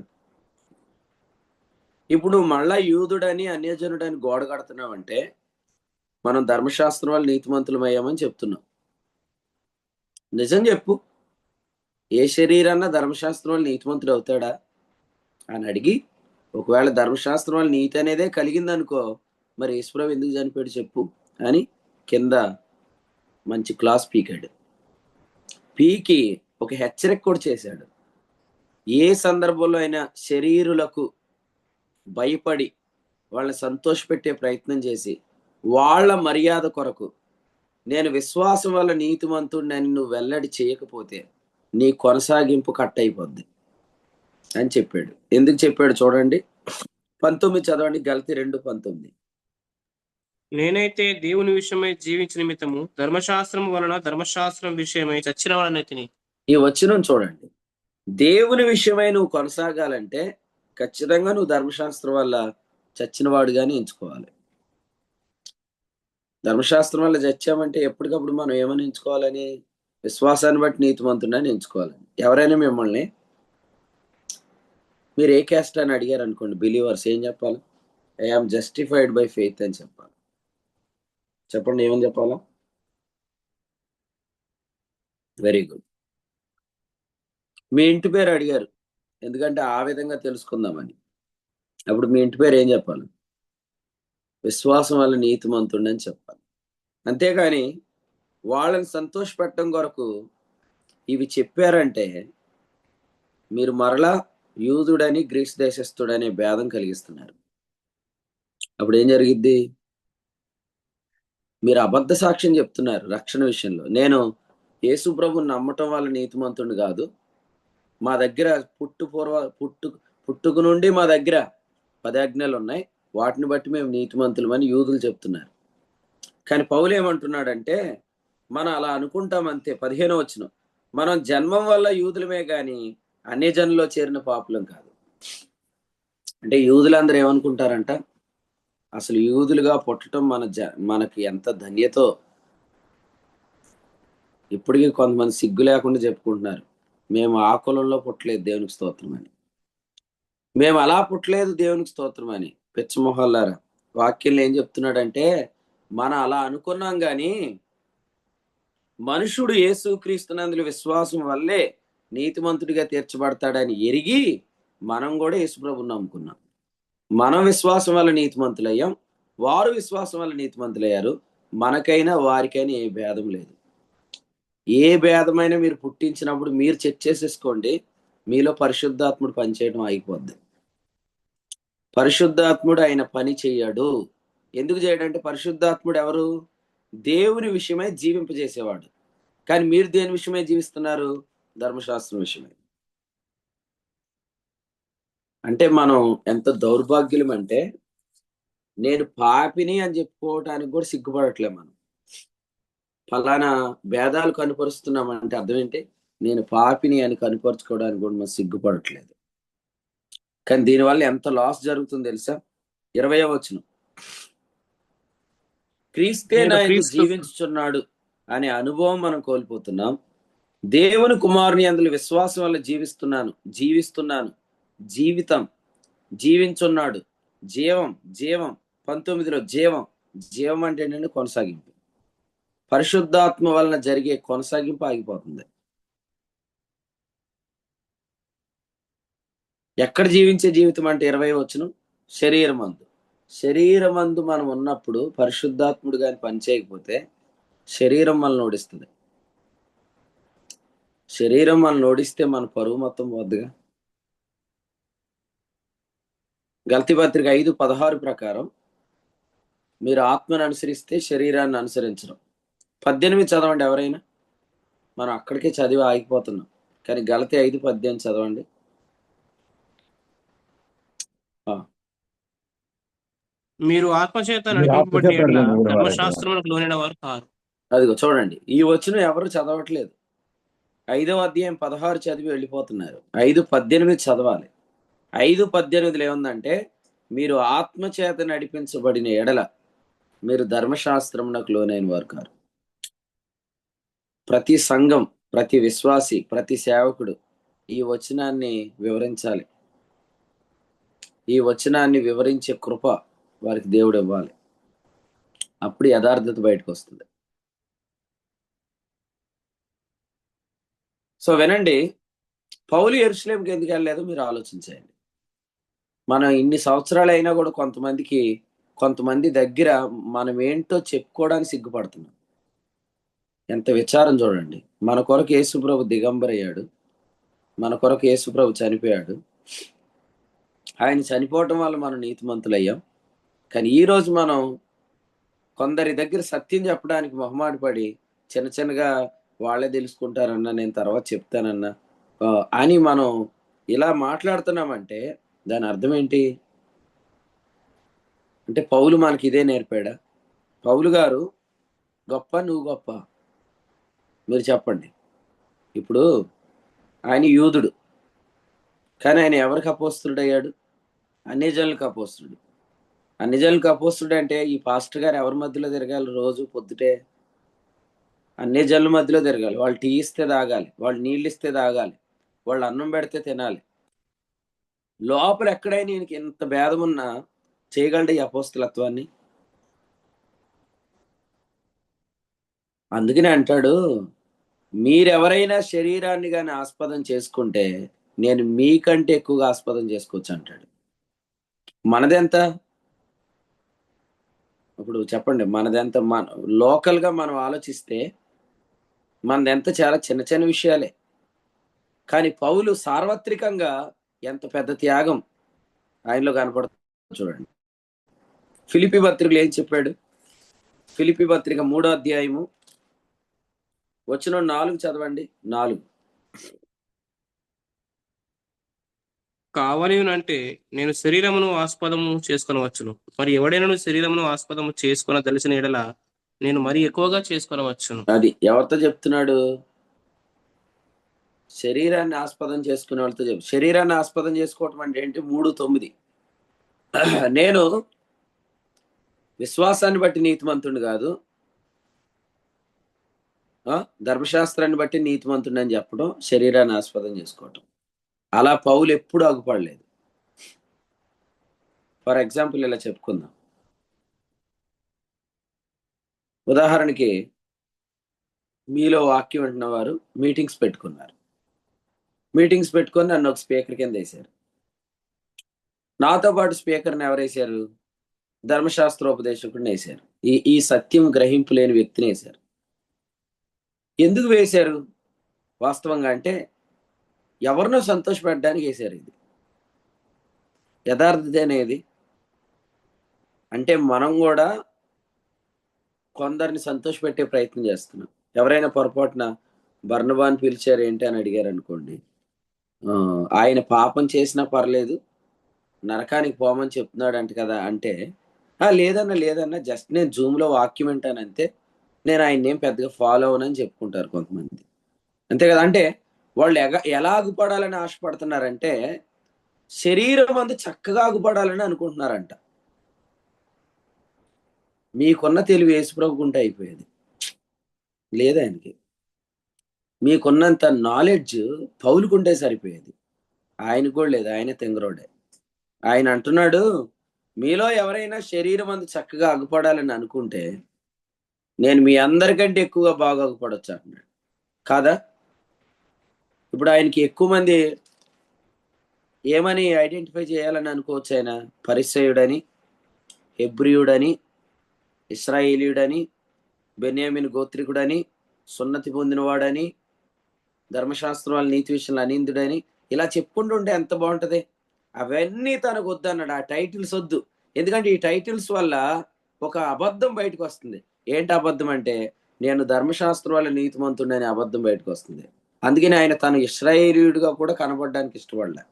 ఇప్పుడు మళ్ళా యూదుడని అన్యజనుడని గోడ కడుతున్నావంటే మనం ధర్మశాస్త్రం వల్ల నీతిమంతులమయ్యామని చెప్తున్నాం. నిజం చెప్పు, ఏ శరీరాన్న ధర్మశాస్త్రం వల్ల నీతిమంతుడు అవుతాడా అని అడిగి, ఒకవేళ ధర్మశాస్త్రం వల్ల నీతి అనేదే కలిగిందనుకో, మరి యేసుప్రభు ఎందుకు చనిపోయాడు చెప్పు అని కింద మంచి క్లాస్ పీకాడు. పీకి ఒక హెచ్చరిక కూడా చేశాడు. ఏ సందర్భంలో అయినా శరీరులకు భయపడి వాళ్ళని సంతోషపెట్టే ప్రయత్నం చేసి వాళ్ళ మర్యాద కొరకు నేను విశ్వాసం వల్ల నీతిమంతుడిని నువ్వు వెల్లడి చేయకపోతే నీ కొనసాగింపు కట్ అయిపోద్ది అని చెప్పాడు. ఎందుకు చెప్పాడు చూడండి, 19 చదవండి. గలతీ 2:19. నేనైతే దేవుని విషయమై జీవించిన నిమిత్తము ధర్మశాస్త్రం వలన ధర్మశాస్త్రం విషయమై చచ్చిన వాళ్ళనైతిని. ఈ వచనం చూడండి, దేవుని విషయమై నువ్వు కొనసాగాలంటే ఖచ్చితంగా నువ్వు ధర్మశాస్త్రం వల్ల చచ్చిన వాడుగానే ఎంచుకోవాలి. ధర్మశాస్త్రం వల్ల చచ్చామంటే ఎప్పటికప్పుడు మనం ఏమని ఎంచుకోవాలని? విశ్వాసాన్ని బట్టి నీతిమంతుడని ఎంచుకోవాలని. ఎవరైనా మిమ్మల్ని మీరు ఏ క్యాస్ట్ అని అడిగారు అనుకోండి, బిలీవర్స్ ఏం చెప్పాలి? ఐఆమ్ జస్టిఫైడ్ బై ఫెయిత్ అని చెప్పాలి. చెప్పండి, ఏమని చెప్పాలా? Very good. మీ ఇంటి పేరు అడిగారు, ఎందుకంటే ఆ విధంగా తెలుసుకుందామని. అప్పుడు మీ ఇంటి పేరు ఏం చెప్పాలి? విశ్వాసం వల్ల నీతిమంతుడు అని చెప్పాలి. అంతేగాని వాళ్ళని సంతోషపెట్టడం కొరకు ఇవి చెప్పారంటే మీరు మరలా యూదుడని గ్రీస్ దేశస్థుడనే భేదం కలిగిస్తున్నారు. అప్పుడు ఏం జరిగిద్ది? మీరు అబద్ధ సాక్ష్యం చెప్తున్నారు రక్షణ విషయంలో. నేను యేసు ప్రభుని నమ్మటం వల్ల నీతిమంతుడు కాదు, మా దగ్గర పుట్టుక నుండి మా దగ్గర 10 ఆజ్ఞలు ఉన్నాయి, వాటిని బట్టి మేము నీతిమంతులమని యూదులు చెప్తున్నారు. కానీ పౌలు ఏమంటున్నాడంటే, మనం అలా అనుకుంటాం అంతే. 15వ వచనం, మనం జన్మం వల్ల యూదులమే గాని అన్యజనుల్లో చేరిన పాపులం కాదు. అంటే యూదులందరూ ఏమనుకుంటారంట, అసలు యూదులుగా పుట్టడం మనకి ఎంత ధన్యతో. ఇప్పటికీ కొంతమంది సిగ్గు లేకుండా చెప్పుకుంటున్నారు, మేము ఆ కులంలో పుట్టలేదు దేవునికి స్తోత్రం అని, మేము అలా పుట్టలేదు దేవునికి స్తోత్రం అని. పిచ్చమొహల్లారా, వాక్యంలో ఏం చెప్తున్నాడంటే, మనం అలా అనుకున్నాం గాని మనుషుడు యేసుక్రీస్తునందుల విశ్వాసం వల్లే నీతిమంతుడిగా తీర్చబడతాడని ఎరిగి మనం కూడా యేసుప్రభుని నమ్ముకున్నాం. మనం విశ్వాసం వల్ల నీతిమంతులయ్యాం, వారు విశ్వాసం వల్ల నీతిమంతులయ్యారు. మనకైనా వారికైనా ఏ భేదం లేదు. ఏ భేదమైనా మీరు పుట్టించినప్పుడు మీరు చెక్ చేసేసుకోండి, మీలో పరిశుద్ధాత్ముడు పనిచేయడం ఆగిపోద్ది. పరిశుద్ధాత్ముడు ఆయన పని చెయ్యడు. ఎందుకు చేయడంటే పరిశుద్ధాత్ముడు ఎవరు? దేవుని విషయమై జీవింపజేసేవాడు. కానీ మీరు దేని విషయమై జీవిస్తున్నారు? ధర్మశాస్త్రం విషయమై. అంటే మనం ఎంత దౌర్భాగ్యులం అంటే, నేను పాపిని అని చెప్పుకోవటానికి కూడా సిగ్గుపడట్లే మనం. ఫలానా భేదాలు కనుపరుస్తున్నామంటే అర్థం ఏంటి? నేను పాపిని అని కనుపరుచుకోవడానికి కూడా మనం సిగ్గుపడట్లేదు. కానీ దీనివల్ల ఎంత లాస్ జరుగుతుందో తెలుసా? 20వ వచనం, క్రీస్తే నేను నాయందు క్రీస్తు జీవించుచున్నాడు అనే అనుభవం మనం కోల్పోతున్నాం. దేవుని కుమారుని అందులో విశ్వాసం వల్ల జీవిస్తున్నాను. జీవితం, జీవించున్నాడు, జీవం, జీవం 19లో జీవం అంటే ఏంటంటే కొనసాగింపు. పరిశుద్ధాత్మ వలన జరిగే కొనసాగింపు ఆగిపోతుంది. ఎక్కడ జీవించే జీవితం అంటే 20వ వచనం, శరీరమందు మనం ఉన్నప్పుడు పరిశుద్ధాత్ముడు కానీ పనిచేయకపోతే శరీరం మనల్ని ఓడిస్తుంది. శరీరం మనల్ని ఓడిస్తే మన పరువు మొత్తం పోద్దిగా. గలతీ పత్రిక 5:16 ప్రకారం మీరు ఆత్మను అనుసరిస్తే శరీరాన్ని అనుసరించడం. 18 చదవండి ఎవరైనా. మనం అక్కడికే చదివి ఆగిపోతున్నాం. కానీ గలతీ 5:18 చదవండి. మీరు ఆత్మచేత మీరు నడిపింపబడిన ఆత్మచేత యెడల నడిపింపబడిన వారై ఉన్నారు. ధర్మశాస్త్రములకు లోనైన వారు కారు. అదిగో చూడండి, ఈ వచనం ఎవరు చదవట్లేదు. 5వ అధ్యాయం 16 చదివి వెళ్ళిపోతున్నారు. 5:18 చదవాలి. 5:18 ఏముందంటే, మీరు ఆత్మచేత నడిపించబడిన ఎడల మీరు ధర్మశాస్త్రమునకు లోనైన వారు కారు. ప్రతి సంఘం, ప్రతి విశ్వాసి, ప్రతి సేవకుడు ఈ వచనాన్ని వివరించాలి. ఈ వచనాన్ని వివరించే కృప వారికి దేవుడు ఇవ్వాలి. అప్పుడు యథార్థత బయటకు వస్తుంది. సో వినండి, పౌలు యెరూషలేముకి ఎందుకు వెళ్ళలేదు మీరు ఆలోచించండి. మనం ఇన్ని సంవత్సరాలు అయినా కూడా కొంతమంది దగ్గర మనం ఏంటో చెప్పుకోవడానికి సిగ్గుపడుతున్నాం. ఎంత విచారం చూడండి. మన కొరకు యేసుప్రభు దిగంబరయ్యాడు, మన కొరకు యేసుప్రభు చనిపోయాడు. ఆయన చనిపోవటం వల్ల మనం నీతిమంతులయ్యాం. కానీ ఈరోజు మనం కొందరి దగ్గర సత్యం చెప్పడానికి మొహమాటపడి చిన్నగా వాళ్ళే తెలుసుకుంటారన్నా, నేను తర్వాత చెప్తానన్నా అని మనం ఇలా మాట్లాడుతున్నామంటే దాని అర్థం ఏంటి? అంటే పౌలు మనకి ఇదే నేర్పాడా? పౌలు గారు గొప్ప, నువ్వు గొప్ప? మీరు చెప్పండి. ఇప్పుడు ఆయన యూదుడు, కానీ ఆయన ఎవరికి అపోస్తులుడు అయ్యాడు? అన్ని జనులకు అపోస్తులుడు. అన్ని జనులకు అపోస్తులుడు అంటే ఈ పాస్టర్ గారు ఎవరి మధ్యలో తిరగాలి? రోజు పొద్దుటే అన్ని జనుల మధ్యలో తిరగాలి. వాళ్ళు టీ ఇస్తే తాగాలి, వాళ్ళు నీళ్ళు ఇస్తే తాగాలి, వాళ్ళు అన్నం పెడితే తినాలి. లోపల ఎక్కడైనా ఈయనకి ఎంత భేదం ఉన్నా చేయగలడు ఈ అపోస్తలత్వాన్ని? అందుకనే అంటాడు, మీరెవరైనా శరీరాన్ని కానీ ఆస్పదం చేసుకుంటే నేను మీకంటే ఎక్కువగా ఆస్పదం చేసుకోవచ్చు అంటాడు. మనదెంత? ఇప్పుడు చెప్పండి, మనదెంత? లోకల్గా మనం ఆలోచిస్తే మనదెంత? చాలా చిన్న విషయాలే. కానీ పౌలు సార్వత్రికంగా ఎంత పెద్ద త్యాగం ఆయనలో కనపడుతుంది చూడండి. ఫిలిప్పీ పత్రికలు ఏం చెప్పాడు? ఫిలిప్పీ పత్రిక 3వ అధ్యాయము వచనం 4 చదవండి. 4, కావలినంటే నేను శరీరమును ఆస్పదము చేసుకొనవచ్చును, మరి ఎవడైనా శరీరమును ఆస్పదము చేసుకొన తెలిసిన ఎడల నేను మరి ఎక్కువగా చేసుకొనవచ్చును. అది ఎవరితో చెప్తున్నాడు? శరీరాన్ని ఆస్పదం చేసుకునే వాళ్ళతో చెప్పు. శరీరాన్ని ఆస్పదం చేసుకోవటం అంటే ఏంటి? 3:9, నేను విశ్వాసాన్ని బట్టి నీతిమంతుడిని కాదు, ధర్మశాస్త్రాన్ని బట్టి నీతిమంతుడిని అని చెప్పడం శరీరాన్ని ఆస్పదం చేసుకోవటం. అలా పౌలు ఎప్పుడు ఆగుపడలేదు. ఫర్ ఎగ్జాంపుల్ ఇలా చెప్పుకుందాం. ఉదాహరణకి మీలో వాక్యం వింటున్న వారు మీటింగ్స్ పెట్టుకున్నారు. మీటింగ్స్ పెట్టుకొని నన్ను ఒక స్పీకర్ కింద వేశారు. నాతో పాటు స్పీకర్ని ఎవరు వేశారు? ధర్మశాస్త్రోపదేశకుడిని వేశారు. ఈ సత్యం గ్రహింపు లేని వ్యక్తిని వేశారు. ఎందుకు వేశారు? వాస్తవంగా అంటే ఎవరినో సంతోషపెట్టడానికి వేశారు. ఇది యథార్థత అనేది అంటే మనం కూడా కొందరిని సంతోషపెట్టే ప్రయత్నం చేస్తున్నాం. ఎవరైనా పొరపాటున బర్నబాని పిలిచారు ఏంటి అని అడిగారు అనుకోండి, ఆయన పాపం చేసినా పర్లేదు, నరకానికి పోమని చెప్తున్నాడు అంట కదా అంటే, లేదన్నా లేదన్నా జస్ట్ నేను జూమ్లో వాక్యం వింటాను అంతే, నేను ఆయన ఏం పెద్దగా ఫాలో అవనని చెప్పుకుంటారు కొంతమంది. అంతే కదా. అంటే వాళ్ళు ఎలా అగుపడాలని ఆశపడుతున్నారంటే శరీరం అందు చక్కగా అగుపడాలని అనుకుంటున్నారంట. మీకున్న తెలివి యేసుప్రభుకు ఉంటే అయిపోయేది. లేదు ఆయనకి. మీకున్నంత నాలెడ్జ్ పౌలుకుంటే సరిపోయేది. ఆయనకు కూడా లేదు. ఆయన తెంగరోడే. ఆయన అంటున్నాడు, మీలో ఎవరైనా శరీరం అందు చక్కగా అగుపడాలని అనుకుంటే నేను మీ అందరికంటే ఎక్కువగా బాగా అగుపడొచ్చు అంటున్నాడు. కాదా? ఇప్పుడు ఆయనకి ఎక్కువ మంది ఏమని ఐడెంటిఫై చేయాలని అనుకోవచ్చు? ఆయన పరిసయుడని, హెబ్రియుడని, ఇశ్రాయేలీయుడని, బెన్యామిన్ గోత్రికుడని, సున్నతి పొందినవాడని, ధర్మశాస్త్రం వాళ్ళ నీతి విషయంలో అనిందుడని ఇలా చెప్పుకుంటూ ఉంటే ఎంత బాగుంటది. అవన్నీ తనకు వద్దన్నాడు. ఆ టైటిల్స్ వద్దు. ఎందుకంటే ఈ టైటిల్స్ వల్ల ఒక అబద్ధం బయటకు వస్తుంది. ఏంటి అబద్ధం అంటే, నేను ధర్మశాస్త్రం వల్ల నీతిమంతుడని అబద్ధం బయటకు వస్తుంది. అందుకని ఆయన తను ఇశ్రాయేలీయుడిగా కూడా కనపడడానికి ఇష్టపడలే.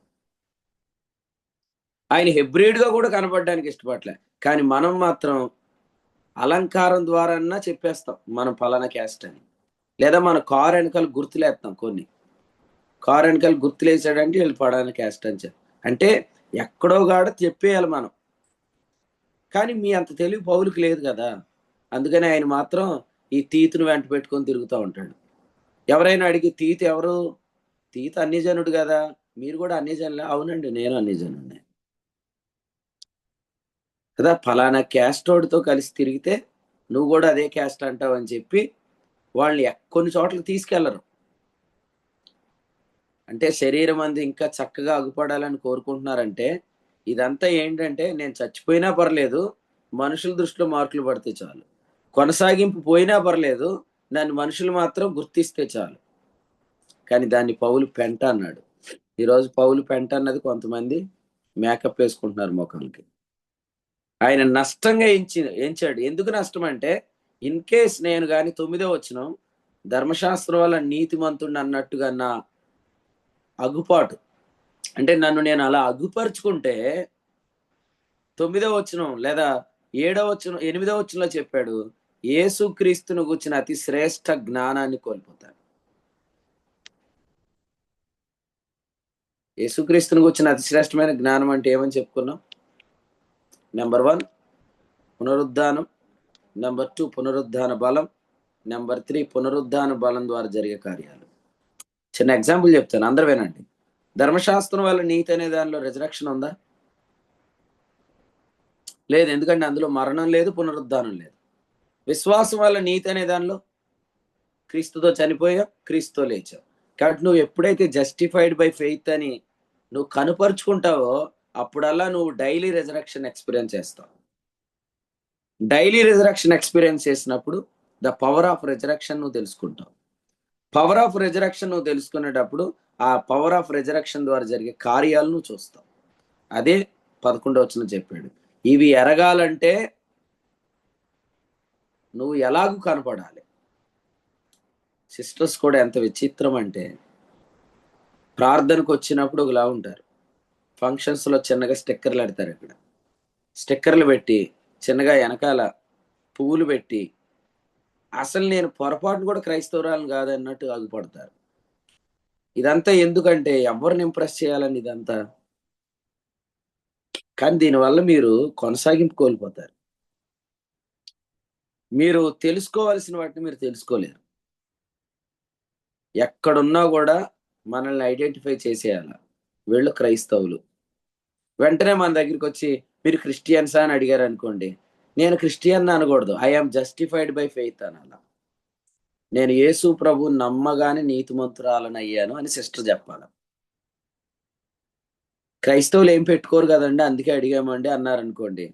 ఆయన హెబ్రీయుడిగా కూడా కనపడడానికి ఇష్టపడలే. కానీ మనం మాత్రం అలంకారం ద్వారా చెప్పేస్తాం మనం పలానా క్యాస్ట్ అని. లేదా మన కారు వెనకాల గుర్తులేస్తాం కొన్ని. కారు వెనకాల గుర్తులేసాడంటే వీళ్ళు పలానా క్యాస్ట్ అని చెప్పి. అంటే ఎక్కడో గాడ చెప్పేయాలి మనం. కానీ మీ అంత తెలివి పౌలుకి లేదు కదా. అందుకని ఆయన మాత్రం ఈ తీతును వెంట పెట్టుకొని తిరుగుతూ ఉంటాడు. ఎవరైనా అడిగి తీతు ఎవరు? తీతు అన్యజనుడు కదా. మీరు కూడా అన్యజనులే? అవునండి, నేను అన్యజనుడినే కదా. ఫలానా క్యాస్ట్ వాడితో కలిసి తిరిగితే నువ్వు కూడా అదే క్యాస్ట్ అంటావు అని చెప్పి వాళ్ళని కొన్ని చోట్ల తీసుకెళ్లరు. అంటే శరీరం అంది ఇంకా చక్కగా అగుపడాలని కోరుకుంటున్నారంటే ఇదంతా ఏంటంటే, నేను చచ్చిపోయినా పర్లేదు, మనుషుల దృష్టిలో మార్కులు పడితే చాలు. కొనసాగింపు పోయినా పర్లేదు, నన్ను మనుషులు మాత్రం గుర్తిస్తే చాలు. కానీ దాన్ని పౌలు పెంట అన్నాడు. ఈరోజు పౌలు పెంట అన్నది కొంతమంది మేకప్ వేసుకుంటున్నారు ముఖంకి. ఆయన నష్టంగా ఎంచాడు. ఎందుకు నష్టం అంటే, ఇన్ కేస్ నేను కానీ 9వ వచనం, ధర్మశాస్త్రం వల్ల నీతిమంతుడిని అన్నట్టుగా నా అగుపాటు అంటే నన్ను నేను అలా అగుపరుచుకుంటే 9వ వచనం లేదా 7వ వచనం 8వ వచనంలో చెప్పాడు, యేసుక్రీస్తును గూర్చిన అతి శ్రేష్ఠ జ్ఞానాన్ని కోల్పోతాను. యేసుక్రీస్తును గూర్చిన అతి శ్రేష్టమైన జ్ఞానం అంటే ఏమని చెప్పుకున్నాం? నెంబర్ 1 పునరుద్ధానం, నెంబర్ 2 పునరుద్ధాన బలం, నెంబర్ 3 పునరుద్ధాన బలం ద్వారా జరిగే కార్యాలు. చిన్న ఎగ్జాంపుల్ చెప్తాను, అందరూ వినండి. ధర్మశాస్త్రం వల్ల నీతి అనే దానిలో రిజరక్షన్ ఉందా? లేదు. ఎందుకంటే అందులో మరణం లేదు, పునరుద్ధానం లేదు. విశ్వాసం వల్ల నీతి అనే దానిలో క్రీస్తుతో చనిపోయావు, క్రీస్తుతో లేచావు. కాబట్టి నువ్వు ఎప్పుడైతే జస్టిఫైడ్ బై ఫెయిత్ అని నువ్వు కనుపరుచుకుంటావో అప్పుడల్లా నువ్వు డైలీ రిజరక్షన్ ఎక్స్పీరియన్స్ చేస్తావు. డైలీ రిజరక్షన్ ఎక్స్పీరియన్స్ చేసినప్పుడు ద పవర్ ఆఫ్ రిజరక్షన్ నువ్వు తెలుసుకుంటావు. పవర్ ఆఫ్ రిజరక్షన్ నువ్వు తెలుసుకునేటప్పుడు ఆ పవర్ ఆఫ్ రిజరక్షన్ ద్వారా జరిగే కార్యాలు నువ్వు చూస్తావు. అదే 11వ వచనం చెప్పాడు. ఇవి ఎరగాలంటే నువ్వు ఎలాగూ కనపడాలి. సిస్టర్స్ కూడా ఎంత విచిత్రం అంటే, ప్రార్థనకు వచ్చినప్పుడు ఒకలా ఉంటారు, ఫంక్షన్స్లో చిన్నగా స్టిక్కర్లు పెడతారు. ఇక్కడ స్టిక్కర్లు పెట్టి చిన్నగా వెనకాల పువ్వులు పెట్టి అసలు నేను పొరపాటును కూడా క్రైస్తవురాలను కాదన్నట్టు ఆగిపడతారు. ఇదంతా ఎందుకంటే ఎవరిని ఇంప్రెస్ చేయాలని ఇదంతా. కానీ దీనివల్ల మీరు కొనసాగింపు కోల్పోతారు. మీరు తెలుసుకోవాల్సిన వాటిని మీరు తెలుసుకోలేరు. ఎక్కడున్నా కూడా మనల్ని ఐడెంటిఫై చేసేయాల, వీళ్ళు క్రైస్తవులు. వెంటనే మన దగ్గరికి వచ్చి మీరు క్రిస్టియన్సా అని అడిగారు అనుకోండి, నేను క్రిస్టియన్ అనకూడదు, ఐఆమ్ జస్టిఫైడ్ బై ఫెయిత్ అనాల. నేను యేసు ప్రభు నమ్మగానే నీతిమంతురాలను అయ్యాను అని సిస్టర్ చెప్పాలి. క్రైస్తవులు ఏం పెట్టుకోరు కదండి, అందుకే అడిగామండి అన్నారనుకోండి,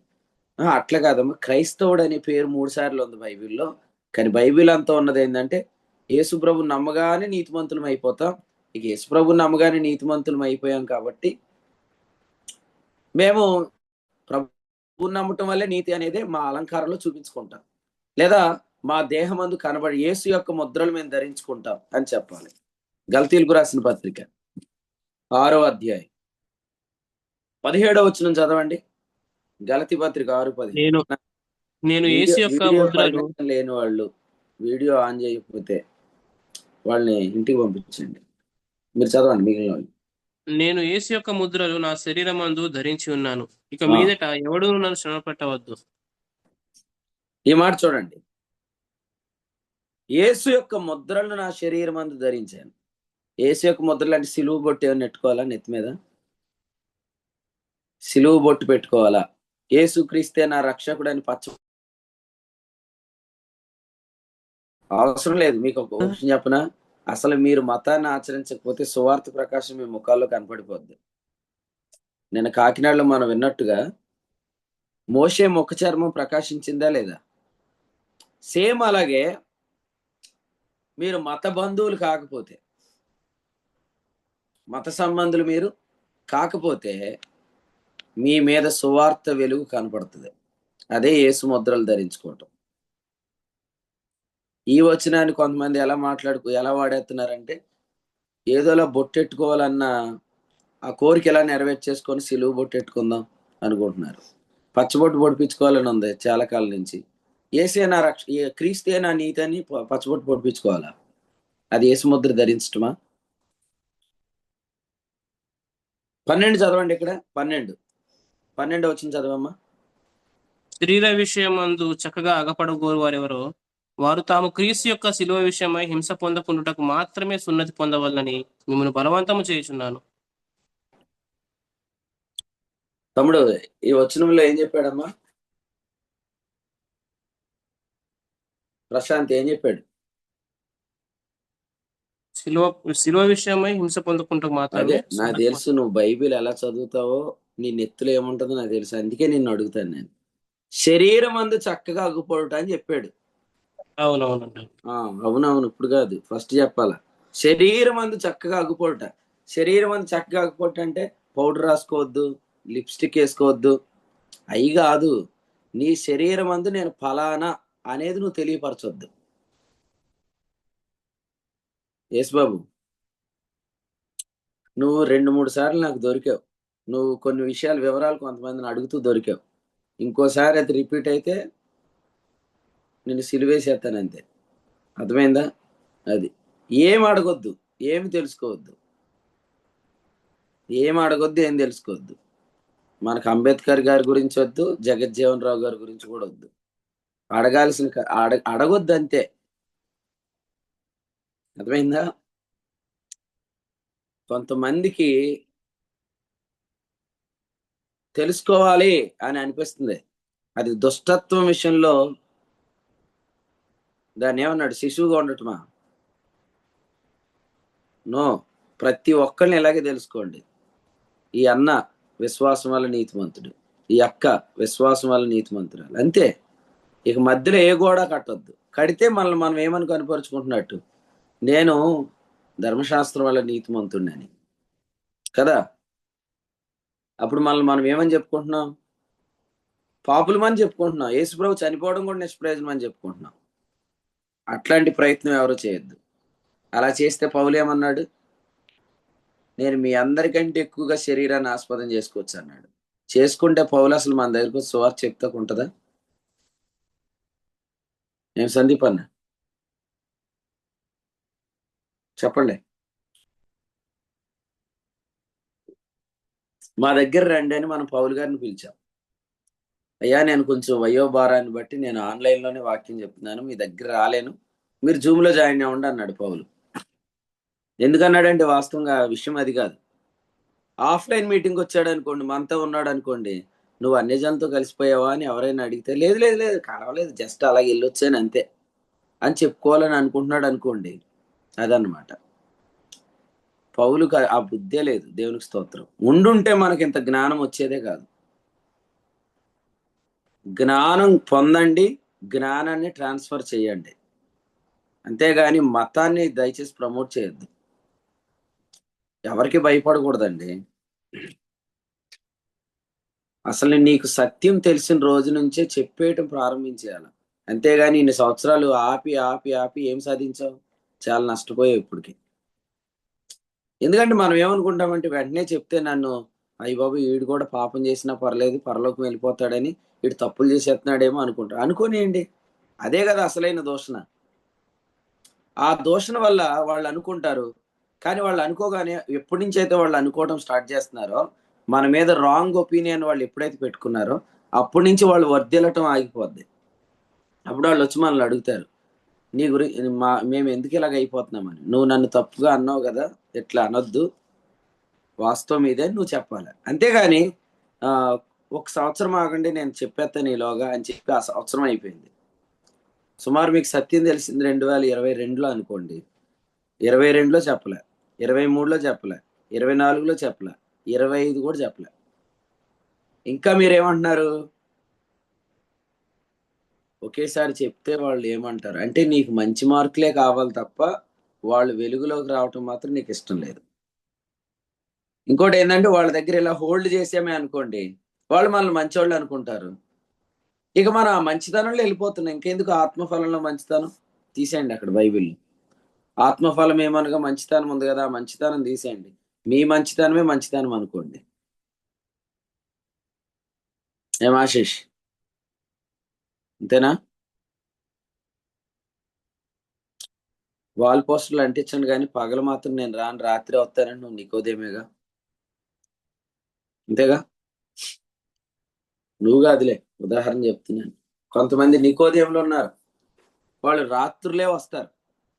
అట్లా కాదమ్మా, క్రైస్తవుడు అనే పేరు 3 సార్లు ఉంది బైబిల్లో. కానీ బైబిల్ అంతా ఉన్నది ఏంటంటే యేసు ప్రభు నమ్మగానే నీతిమంతులం అయిపోతాం. ఇక యేసు ప్రభు నమ్మగానే నీతిమంతులం అయిపోయాం కాబట్టి మేము ప్రభు నమ్మటం వల్లే నీతి అనేది మా అలంకారంలో చూపించుకుంటాం, లేదా మా దేహమందు కనబడి యేసు యొక్క ముద్రలు మేము ధరించుకుంటాం అని చెప్పాలి. గలతీలకు రాసిన పత్రిక 6వ అధ్యాయం 17వ వచనం చదవండి. గలతీ పత్రిక 6:17. నేను నేను యేసు యొక్క వీడియో ముద్రలు పరిజ్ఞానం లేని వాళ్ళు వీడియో ఆన్ చేయకపోతే వాళ్ళని ఇంటికి పంపించండి. మీరు చదవండి మిగిలిన వాళ్ళు. నేను యేసు యొక్క ముద్రలు నా శరీరమందు ధరించి ఉన్నాను. ఇక ఆ. మీదట ఎవడు నన్ను శ్రమ పెట్టవద్దు. ఈ మాట చూడండి. యేసు యొక్క ముద్రలు నా శరీరం అందు ధరించాను. యేసు యొక్క ముద్రలు అంటే సిలువు బొట్టు ఏమైనా నెట్టుకోవాలా? నెత్తి మీద సిలువు బొట్టు పెట్టుకోవాలా? యేసు క్రీస్తే నా రక్షకుడు అని అవసరం లేదు. మీకు ఒక విషయం చెప్పనా? అసలు మీరు మతాన్ని ఆచరించకపోతే సువార్త ప్రకాశం మీ ముఖాల్లో కనపడిపోద్ది. నేను కాకినాడలో మనం విన్నట్టుగా మోషే ముఖ చర్మం ప్రకాశించిందా లేదా? సేమ్ అలాగే మీరు మత బంధువులు కాకపోతే, మత సంబంధులు మీరు కాకపోతే మీ మీద సువార్త వెలుగు కనపడుతుంది. అదే యేసు ముద్రలు ధరించుకోవటం. ఈ వచనాన్ని కొంతమంది ఎలా వాడేస్తున్నారంటే, ఏదోలా బొట్టెట్టుకోవాలన్న ఆ కోరిక ఎలా నెరవేర్చేసుకొని సిలువు బొట్టెట్టుకుందాం అనుకుంటున్నారు. పచ్చబొట్టు పొడిపించుకోవాలని ఉంది చాలా కాలం నుంచి. ఏసే నా క్రీస్తే నా నీతి అని పచ్చబొట్టు పొడిపించుకోవాలా? అది యేసు ముద్ర ధరించటమా? 12 చదవండి. ఇక్కడ 12 వచ్చిన చదవమ్మా. శరీర విషయమందు చక్కగా అగపడగోరు వారెవరో వారు తాము క్రీస్తు యొక్క శిలువ విషయమై హింస పొందకుండుటకు మాత్రమే సున్నతి పొందవలనని మిమ్మల్ని బలవంతము చేయుచున్నాను. తమ్ముడు, ఈ వచనంలో ఏం చెప్పాడమ్మా? ప్రశాంత్ ఏం చెప్పాడు? శిలువ విషయమై హింస పొందకుంటకు అదే మాత్రమే నాకు తెలుసు, నువ్వు బైబిల్ ఎలా చదువుతావో నీ నెత్తులో ఏముంటుందో నాకు తెలుసు. అందుకే నిన్ను అడుగుతాను నేను. శరీరం అందు చక్కగా అగ్గుపడుట అని చెప్పాడు. అవునవునండి. అవునవును, ఇప్పుడు కాదు, ఫస్ట్ చెప్పాలా. శరీరం అందు చక్కగా అగ్గుపడుట. శరీరం అందు చక్కగా అగ్గుపడుట అంటే పౌడర్ రాసుకోవద్దు, లిప్స్టిక్ వేసుకోవద్దు, అయి కాదు. నీ శరీరం అందు నేను ఫలానా అనేది నువ్వు తెలియపరచొద్దు. యేసుబాబు, నువ్వు 2-3 సార్లు నాకు దొరికావు. నువ్వు కొన్ని వివరాలు కొంతమందిని అడుగుతూ దొరికావు. ఇంకోసారి అది రిపీట్ అయితే నేను సిలువేసేస్తాను అంతే. అర్థమైందా? అది ఏం అడగొద్దు, ఏమి తెలుసుకోవద్దు, ఏం అడగొద్దు, ఏం తెలుసుకోవద్దు. మనకు అంబేద్కర్ గారి గురించి వద్దు, జగజ్జీవన్ రావు గారి గురించి కూడా వద్దు. అడగాల్సిన అడగొద్దు అంతే. అర్థమైందా? కొంతమందికి తెలుసుకోవాలి అని అనిపిస్తుంది. అది దుష్టత్వం విషయంలో దాన్ని ఏమన్నాడు? శిశువుగా ఉండటమా? నో, ప్రతి ఒక్కరిని ఇలాగే తెలుసుకోండి. ఈ అన్న విశ్వాసం వల్ల నీతిమంతుడు, ఈ అక్క విశ్వాసం వల్ల నీతిమంతురాలు, అంతే. ఇక మధ్యలో ఏ గోడ కట్టొద్దు. కడితే మనల్ని మనం ఏమని కనపరుచుకుంటున్నట్టు, నేను ధర్మశాస్త్రం వల్ల నీతిమంతుడిని కదా. అప్పుడు మనం ఏమని చెప్పుకుంటున్నాం? పాపులమని చెప్పుకుంటున్నాం. యేసుప్రభు చనిపోవడం కూడా నిష్ప్రయోజనం అని చెప్పుకుంటున్నాం. అట్లాంటి ప్రయత్నం ఎవరు చేయొద్దు. అలా చేస్తే పౌలు ఏమన్నాడు? నేను మీ అందరికంటే ఎక్కువగా శరీరాన్ని ఆస్పదం చేసుకోవచ్చు అన్నాడు. చేసుకుంటే పౌలు అసలు మన దగ్గరకు సువార్త చెప్తాకుంటుందా? నేను సందీప్ అన్న చెప్పండి. మా దగ్గర రండి అని మనం పౌలు గారిని పిలిచాం. అయ్యా, నేను కొంచెం వయోభారాన్ని బట్టి నేను ఆన్లైన్లోనే వాక్యం చెప్తున్నాను, మీ దగ్గర రాలేను, మీరు జూమ్లో జాయిన్ అవ్వండి అన్నాడు పౌలు. ఎందుకన్నాడంటే వాస్తవంగా విషయం అది కాదు. ఆఫ్లైన్ మీటింగ్ వచ్చాడు అనుకోండి, మనతో ఉన్నాడు అనుకోండి, నువ్వు అన్యజనులతో కలిసిపోయావా అని ఎవరైనా అడిగితే లేదు లేదు లేదు కలవలేదు, జస్ట్ అలాగే వెళ్ళొచ్చాను అంతే అని చెప్పుకోవాలని అనుకుంటున్నాడు అనుకోండి, అదనమాట. పౌలుకు ఆ బుద్ధే లేదు. దేవునికి స్తోత్రం. ఉండుంటే మనకి ఇంత జ్ఞానం వచ్చేదే కాదు. జ్ఞానం పొందండి, జ్ఞానాన్ని ట్రాన్స్ఫర్ చేయండి, అంతేగాని మతాన్ని దయచేసి ప్రమోట్ చేయొద్దు. ఎవరికి భయపడకూడదండి. అసలు నీకు సత్యం తెలిసిన రోజు నుంచే చెప్పేయటం ప్రారంభించేయాలి. అంతేగాని ఇన్ని సంవత్సరాలు ఆపి ఆపి ఆపి ఏం సాధించావు? చాలా నష్టపోయావు ఇప్పటికి. ఎందుకంటే మనం ఏమనుకుంటామంటే వెంటనే చెప్తే నన్ను అయ్య బాబు ఈడు కూడా పాపం చేసినా పర్లేదు పరలోకం వెళ్ళిపోతాడని, వీడు తప్పులు చేసేస్తున్నాడేమో అనుకుంటారు. అనుకోనియండి, అదే కదా అసలైన దూషణ. ఆ దూషణ వల్ల వాళ్ళు అనుకుంటారు. కానీ వాళ్ళు అనుకోగానే ఎప్పటి నుంచి అయితే వాళ్ళు అనుకోవడం స్టార్ట్ చేస్తున్నారో, మన మీద రాంగ్ ఒపీనియన్ వాళ్ళు ఎప్పుడైతే పెట్టుకున్నారో, అప్పటి నుంచి వాళ్ళు వర్ధిల్లటం ఆగిపోద్ది. అప్పుడు వాళ్ళు వచ్చి మనల్ని అడుగుతారు, నీ గురి మేము ఎందుకు ఇలాగ అయిపోతున్నామని. నువ్వు నన్ను తప్పుగా అన్నావు కదా, ఇట్లా అనొద్దు, వాస్తవం ఇదే నువ్వు చెప్పాలి. అంతేగాని ఆ, ఒక సంవత్సరం ఆగండి నేను చెప్పేస్తాను ఈలోగా అని చెప్పి ఆ సంవత్సరం అయిపోయింది. సుమారు మీకు సత్యం తెలిసింది 2022లో అనుకోండి. 22లో చెప్పలే, 23లో చెప్పలే, 24లో చెప్పలే, 25 కూడా చెప్పలే. ఇంకా మీరేమంటున్నారు? ఒకేసారి చెప్తే వాళ్ళు ఏమంటారు అంటే, నీకు మంచి మార్కులే కావాలి తప్ప వాళ్ళు వెలుగులోకి రావటం మాత్రం నీకు ఇష్టం లేదు. ఇంకోటి ఏంటంటే, వాళ్ళ దగ్గర ఇలా హోల్డ్ చేసామే అనుకోండి, వాళ్ళు మనల్ని మంచోళ్ళు అనుకుంటారు. ఇక మనం ఆ మంచితనంలో వెళ్ళిపోతున్నాం. ఇంకెందుకు ఆత్మఫలంలో మంచితనం తీసేయండి. అక్కడ బైబిల్ ఆత్మఫలం ఏమనగా మంచితనం ఉంది కదా, ఆ మంచితనం తీసేయండి. మీ మంచితనమే మంచితనం అనుకోండి. ఏం ఆశీష్, అంతేనా? వాల్ పోస్టర్లు అంటించండి, కానీ పగలు మాత్రం నేను రాను, రాత్రి వస్తానండి, నువ్వు నికోదేమేగా, అంతేగా? నువ్వు కాదులే, ఉదాహరణ చెప్తున్నాను. కొంతమంది నికోదేములు ఉన్నారు, వాళ్ళు రాత్రులే వస్తారు,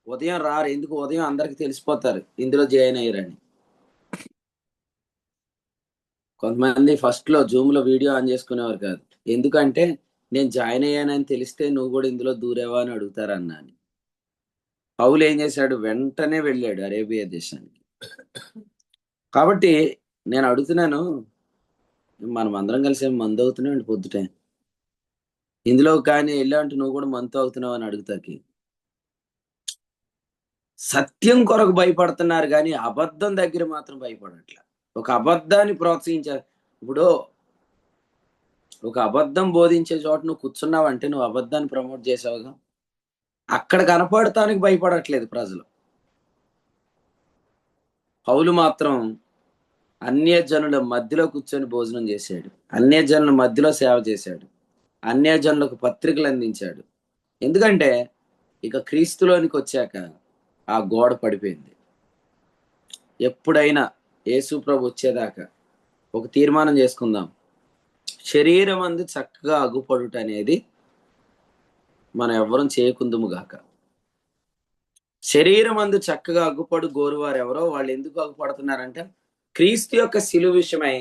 ఉదయం రారు. ఎందుకు? ఉదయం అందరికి తెలిసిపోతారు ఇందులో జాయిన్ అయ్యారని. కొంతమంది ఫస్ట్ లో జూమ్ లో వీడియో ఆన్ చేసుకునేవారు కాదు. ఎందుకంటే నేను జాయిన్ అయ్యానని తెలిస్తే నువ్వు కూడా ఇందులో దూరేవా అని అడుగుతారన్నా అని. పౌలు ఏం చేశాడు? వెంటనే వెళ్ళాడు అరేబియా దేశానికి. కాబట్టి నేను అడుగుతున్నాను, మనం అందరం కలిసి మందు అవుతున్నాం పొద్దుటే, ఇందులో కానీ వెళ్ళావంటే నువ్వు కూడా మందు అవుతున్నావు అని అడుగుతాకి. సత్యం కొరకు భయపడుతున్నారు కానీ అబద్ధం దగ్గర మాత్రం భయపడట్ల. ఒక అబద్ధాన్ని ప్రోత్సహించారు. ఇప్పుడు ఒక అబద్ధం బోధించే చోట నువ్వు కూర్చున్నావంటే నువ్వు అబద్ధాన్ని ప్రమోట్ చేసావుగా. అక్కడ కనపడటానికి భయపడట్లేదు ప్రజలు. పౌలు మాత్రం అన్యజనుల మధ్యలో కూర్చొని భోజనం చేశాడు, అన్యజనుల మధ్యలో సేవ చేశాడు, అన్యజనులకు పత్రికలు అందించాడు. ఎందుకంటే ఇక క్రీస్తులోనికి వచ్చాక ఆ గోడ పడిపోయింది. ఎప్పుడైనా యేసు ప్రభు వచ్చేదాకా ఒక తీర్మానం చేసుకుందాం, శరీరం అందు చక్కగా అగుపడుట అనేది మనం ఎవ్వరం చేయకుందుము గాక. శరీరం అందు చక్కగా అగ్గుపడు గోరువారు ఎవరో, వాళ్ళు ఎందుకు అగ్గుపడుతున్నారంటే క్రీస్తు యొక్క శిలువ విషయమై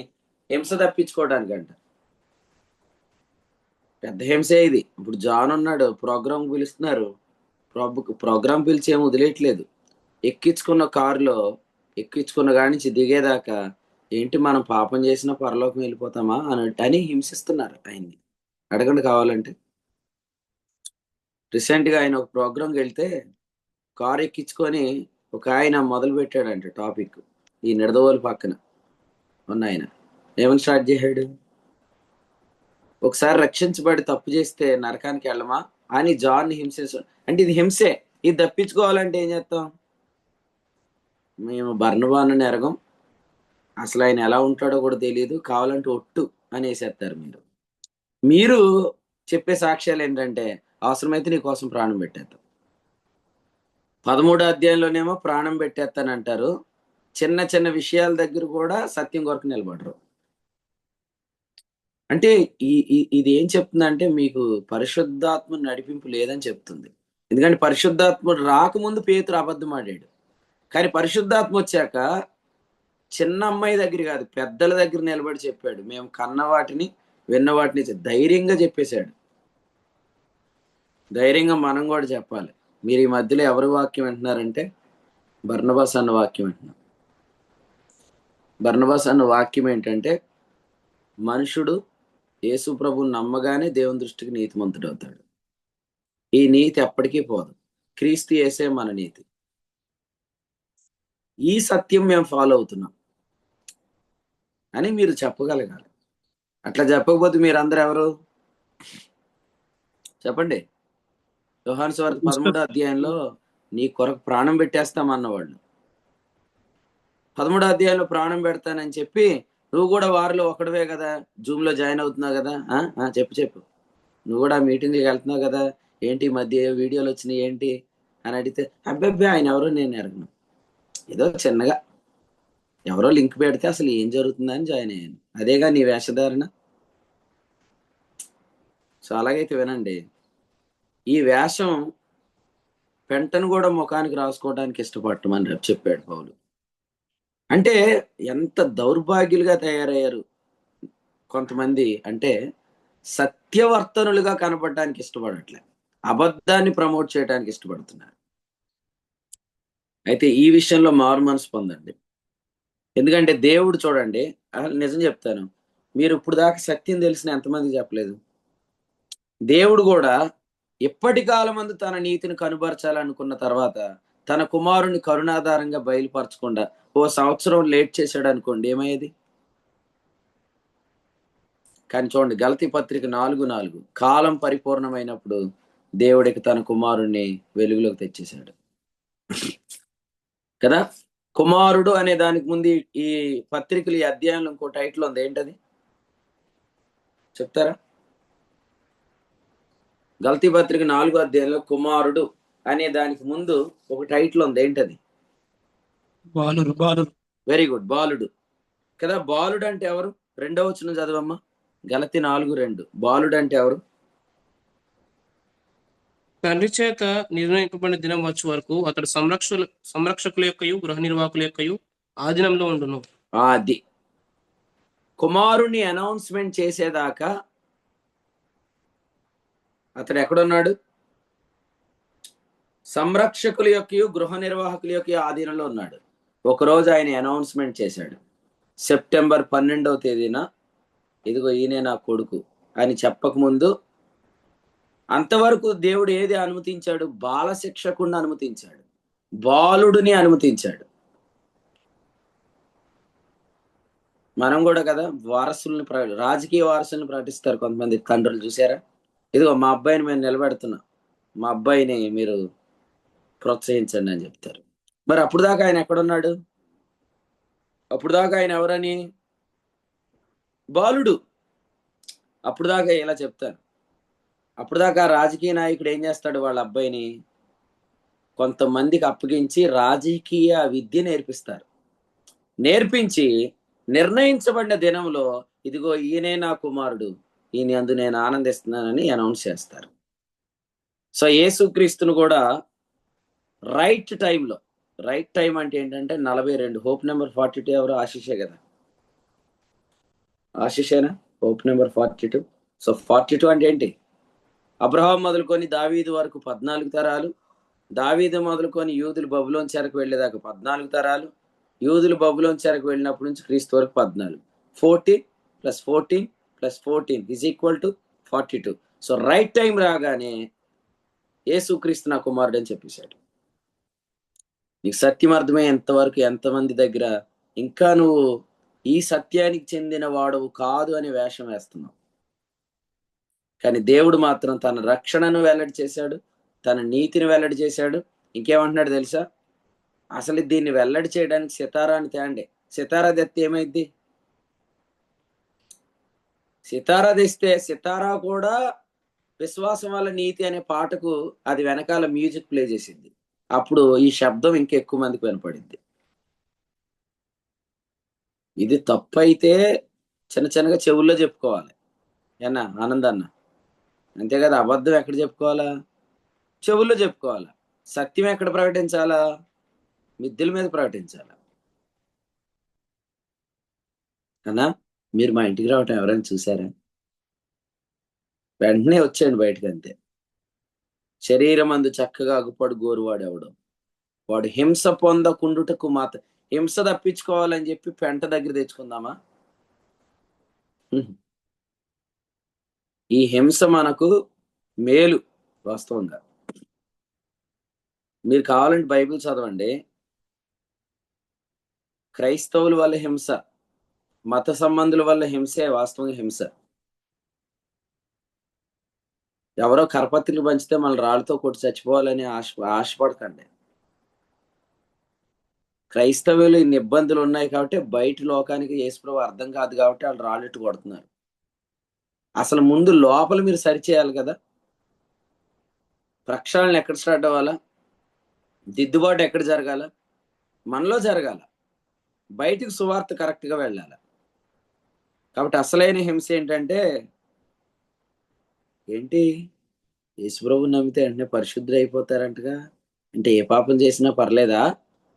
హింస తప్పించుకోవడానికంట. పెద్ద హింసే ఇది. ఇప్పుడు జాన్ ఉన్నాడు, ప్రోగ్రామ్ పిలుస్తున్నారు, ప్రోగ్రామ్ పిలిచి ఏమి వదిలేయట్లేదు. ఎక్కించుకున్న కారులో ఎక్కించుకున్న కాడి నుంచి దిగేదాకా ఏంటి మనం పాపం చేసినా పరలోకం వెళ్ళిపోతామా అని హింసిస్తున్నారు ఆయన్ని. అడగండి కావాలంటే. రీసెంట్ గా ఆయన ఒక ప్రోగ్రామ్కి వెళ్తే కారు ఎక్కించుకొని ఒక ఆయన మొదలు పెట్టాడంట టాపిక్, ఈ నిడదవోలు పక్కన ఉన్న ఆయన ఏమని స్టార్ట్ చేశాడు? ఒకసారి రక్షించబడి తప్పు చేస్తే నరకానికి వెళ్ళమా అని జాన్ హింసించాడు. అంటే ఇది హింసే. ఇది తప్పించుకోవాలంటే ఏం చేస్తాం? మేము బర్నబాను ఎరగం, అసలు ఆయన ఎలా ఉంటాడో కూడా తెలియదు, కావాలంటే ఒట్టు అనేసేస్తారు మీరు. మీరు చెప్పే సాక్ష్యాలు ఏంటంటే అవసరమైతే నీ కోసం ప్రాణం పెట్టేస్తాం. 13వ అధ్యాయంలోనేమో ప్రాణం పెట్టేస్తానంటారు, చిన్న చిన్న విషయాల దగ్గర కూడా సత్యం కొరకు నిలబడరు. అంటే ఇది ఏం చెప్తుందంటే మీకు పరిశుద్ధాత్మ నడిపింపు లేదని చెప్తుంది. ఎందుకంటే పరిశుద్ధాత్ముడు రాకముందు పేతురు అబద్ధం ఆడాడు, కానీ పరిశుద్ధాత్మ వచ్చాక చిన్న అమ్మాయి దగ్గర కాదు పెద్దల దగ్గర నిలబడి చెప్పాడు. మేము కన్న వాటిని విన్న వాటిని ధైర్యంగా చెప్పేశాడు. ధైర్యంగా మనం కూడా చెప్పాలి. మీరు ఈ మధ్యలో ఎవరి వాక్యం వింటున్నారంటే బర్నబాస్ అన్న వాక్యం వింటున్నాం. బర్నబాస్ అన్న వాక్యం ఏంటంటే, మనుషుడు యేసు ప్రభువుని నమ్మగానే దేవుని దృష్టికి నీతిమంతుడు అవుతాడు. ఈ నీతి ఎప్పటికీ పోదు. క్రీస్తు యేసే మన నీతి. ఈ సత్యం మేము ఫాలో అవుతున్నాం అని మీరు చెప్పగలగాలి. అట్లా చెప్పకపోతే మీరందరూ ఎవరు చెప్పండి? యోహాను సువార్త 13వ అధ్యాయంలో నీ కొరకు ప్రాణం పెట్టేస్తామన్నవాళ్ళు 13వ అధ్యాయంలో ప్రాణం పెడతానని చెప్పి నువ్వు కూడా వారిలో ఒకటివే కదా, జూమ్ లో జాయిన్ అవుతున్నావు కదా, చెప్పు నువ్వు కూడా మీటింగ్కి వెళ్తున్నావు కదా, ఏంటి ఈ మధ్య వీడియోలు వచ్చినాయి ఏంటి అని అడిగితే, అబ్బాయి ఆయన ఎవరో నేను ఎరగను, ఏదో చిన్నగా ఎవరో లింక్ పెడితే అసలు ఏం జరుగుతుందని జాయిన్ అయ్యాను, అదేగా నీ వేషధారణ. సో అలాగైతే వినండి, ఈ వేషం పెంటను కూడా ముఖానికి రాసుకోవడానికి ఇష్టపడటం అని రేపు చెప్పాడు పౌలు. అంటే ఎంత దౌర్భాగ్యులుగా తయారయ్యారు కొంతమంది అంటే, సత్యవర్తనులుగా కనపడడానికి ఇష్టపడట్లే, అబద్ధాన్ని ప్రమోట్ చేయడానికి ఇష్టపడుతున్నారు. అయితే ఈ విషయంలో మారు మనసు పొందండి. ఎందుకంటే దేవుడు చూడండి, నిజం చెప్తాను, మీరు ఇప్పుడు దాకా సత్యం తెలిసిన ఎంతమందికి చెప్పలేదు? దేవుడు కూడా ఎప్పటి కాలమందు తన నీతిని కనుబరచాలనుకున్న తర్వాత తన కుమారుని కరుణాధారంగా బయలుపరచకుండా ఓ సంవత్సరం లేట్ చేశాడు అనుకోండి, ఏమయ్యేది? కానీ చూడండి, గలతీ పత్రిక 4:4, కాలం పరిపూర్ణమైనప్పుడు దేవుడికి తన కుమారుణ్ణి వెలుగులోకి తెచ్చేశాడు కదా. కుమారుడు అనే దానికి ముందు ఈ పత్రికలు, ఈ అధ్యాయంలో ఇంకో టైటిల్ ఉంది, ఏంటది చెప్తారా? గలతీ పత్రిక 4వ అధ్యాయంలో కుమారుడు అనే దానికి ముందు ఒక టైటిల్ ఉంది, ఏంటది? బాలురు. వెరీ గుడ్, బాలుడు కదా. బాలుడు అంటే ఎవరు? 2వ వచనం చదవమ్మా, గలతీ 4:2. బాలుడు అంటే ఎవరు? తండ్రి చేత నిర్ణయింపబడిన దినం వచ్చే వరకు అతడు సంరక్షకుల యొక్కయు గృహ నిర్వాహకుల యొక్కయు ఆధీనంలో ఉండును. అది కుమారుని అనౌన్స్మెంట్ చేసేదాకా అతడు ఎక్కడున్నాడు? సంరక్షకుల యొక్క గృహ నిర్వాహకుల యొక్క ఆధీనంలో ఉన్నాడు. ఒకరోజు ఆయన అనౌన్స్మెంట్ చేశాడు, సెప్టెంబర్ 12వ తేదీన ఇదిగో ఈయనే నా కొడుకు అని చెప్పకముందు అంతవరకు దేవుడు ఏది అనుమతించాడు? బాల శిక్షకుండా అనుమతించాడు, బాలుడిని అనుమతించాడు. మనం కూడా కదా వారసుల్ని రాజకీయ వారసుల్ని ప్రకటిస్తారు కొంతమంది తండ్రులు, చూసారా? ఇదిగో మా అబ్బాయిని మేము నిలబెడుతున్నాం, మా అబ్బాయిని మీరు ప్రోత్సహించండి అని చెప్తారు. మరి అప్పుడు దాకా ఆయన ఎక్కడున్నాడు? అప్పుడు దాకా ఆయన ఎవరని? బాలుడు. అప్పుడు దాకా ఇలా చెప్తాను, అప్పుడు దాకా రాజకీయ నాయకుడు ఏం చేస్తాడు? వాళ్ళ అబ్బాయిని కొంతమందికి అప్పగించి రాజకీయ విద్య నేర్పిస్తారు. నేర్పించి నిర్ణయించబడిన దినంలో ఇదిగో ఈయనే నా కుమారుడు, ఈయన యందు నేను ఆనందిస్తున్నానని అనౌన్స్ చేస్తారు. సో యేసుక్రీస్తును కూడా రైట్ టైంలో, రైట్ టైం అంటే ఏంటంటే 42, హోప్ నెంబర్ 42 ఎవరు? ఆశిషే కదా, ఆశిషేనా హోప్ నెంబర్ 42. సో 42 అంటే ఏంటి? అబ్రహాం మొదలుకొని దావీదు వరకు 14 తరాలు, దావీదు మొదలుకొని యూదులు బబులోను చెరకు వెళ్ళేదాకా 14 తరాలు, యూదులు బబులోను చెరకు వెళ్ళినప్పటి నుంచి క్రీస్తు వరకు 14. 14 + 14 + 14 = 42. సో రైట్ టైం రాగానే యేసుక్రీస్తు నా కుమారుడు అని చెప్పేశాడు. నీకు సత్యం అర్థమయ్యేంత వరకు ఎంతమంది దగ్గర ఇంకా నువ్వు ఈ సత్యానికి చెందిన వాడవు కాదు అని వేషం వేస్తున్నావు. కానీ దేవుడు మాత్రం తన రక్షణను వెల్లడి చేశాడు, తన నీతిని వెల్లడి చేశాడు. ఇంకేమంటున్నాడు తెలుసా? అసలు దీన్ని వెల్లడి చేయడానికి సితారాని తేండి. సితారా తెస్తే ఏమైద్ది? సితారా తెస్తే సితారా కూడా విశ్వాసం వల్ల నీతి అనే పాటకు అది వెనకాల మ్యూజిక్ ప్లే చేసింది. అప్పుడు ఈ శబ్దం ఇంకెక్కువ మందికి వినపడింది. ఇది తప్పు అయితే చిన్న చిన్నగా చెవుల్లో చెప్పుకోవాలి, ఏనా ఆనందన్న? అంతే కదా. అబద్ధం ఎక్కడ చెప్పుకోవాలా? చెవుల్లో చెప్పుకోవాలా. సత్యం ఎక్కడ ప్రకటించాలా? మిద్దెల మీద ప్రకటించాలా. అన్నా, మీరు మా ఇంటికి రావటం ఎవరైనా చూసారా? వెంటనే వచ్చేయండి బయటకు, అంతే. శరీరం అందు చక్కగా అగుపడు గోరువాడు ఎవడు? వాడు హింస పొందకుండుటకు మాత్రం. హింస తప్పించుకోవాలని చెప్పి పెంట దగ్గర తెచ్చుకుందామా? ఈ హింస మనకు మేలు. వాస్తవంగా మీరు కావాలంటే బైబిల్ చదవండి. క్రైస్తవుల వల్ల హింస, మత సంబంధుల వల్ల హింసే వాస్తవంగా హింస. ఎవరో కరపత్రికలు పంచితే మళ్ళీ రాళ్ళతో కొట్టి చచ్చిపోవాలని ఆశపడకండి. క్రైస్తవులు ఇన్ని ఇబ్బందులు ఉన్నాయి కాబట్టి బయట లోకానికి యేసుప్రభు అర్థం కాదు కాబట్టి వాళ్ళు రాళ్ళెట్టు కొడుతున్నారు. అసలు ముందు లోపల మీరు సరిచేయాలి కదా. ప్రక్షాళన ఎక్కడ స్టార్ట్ అవ్వాలా, దిద్దుబాటు ఎక్కడ జరగాల, మనలో జరగాల. బయటికి సువార్త కరెక్ట్ గా వెళ్ళాల. కాబట్టి అసలైన హింస ఏంటంటే, ఏంటి యేసుప్రభు నమ్మితే వెంటనే పరిశుద్ధులు అయిపోతారంటగా, అంటే ఏ పాపం చేసినా పర్లేదా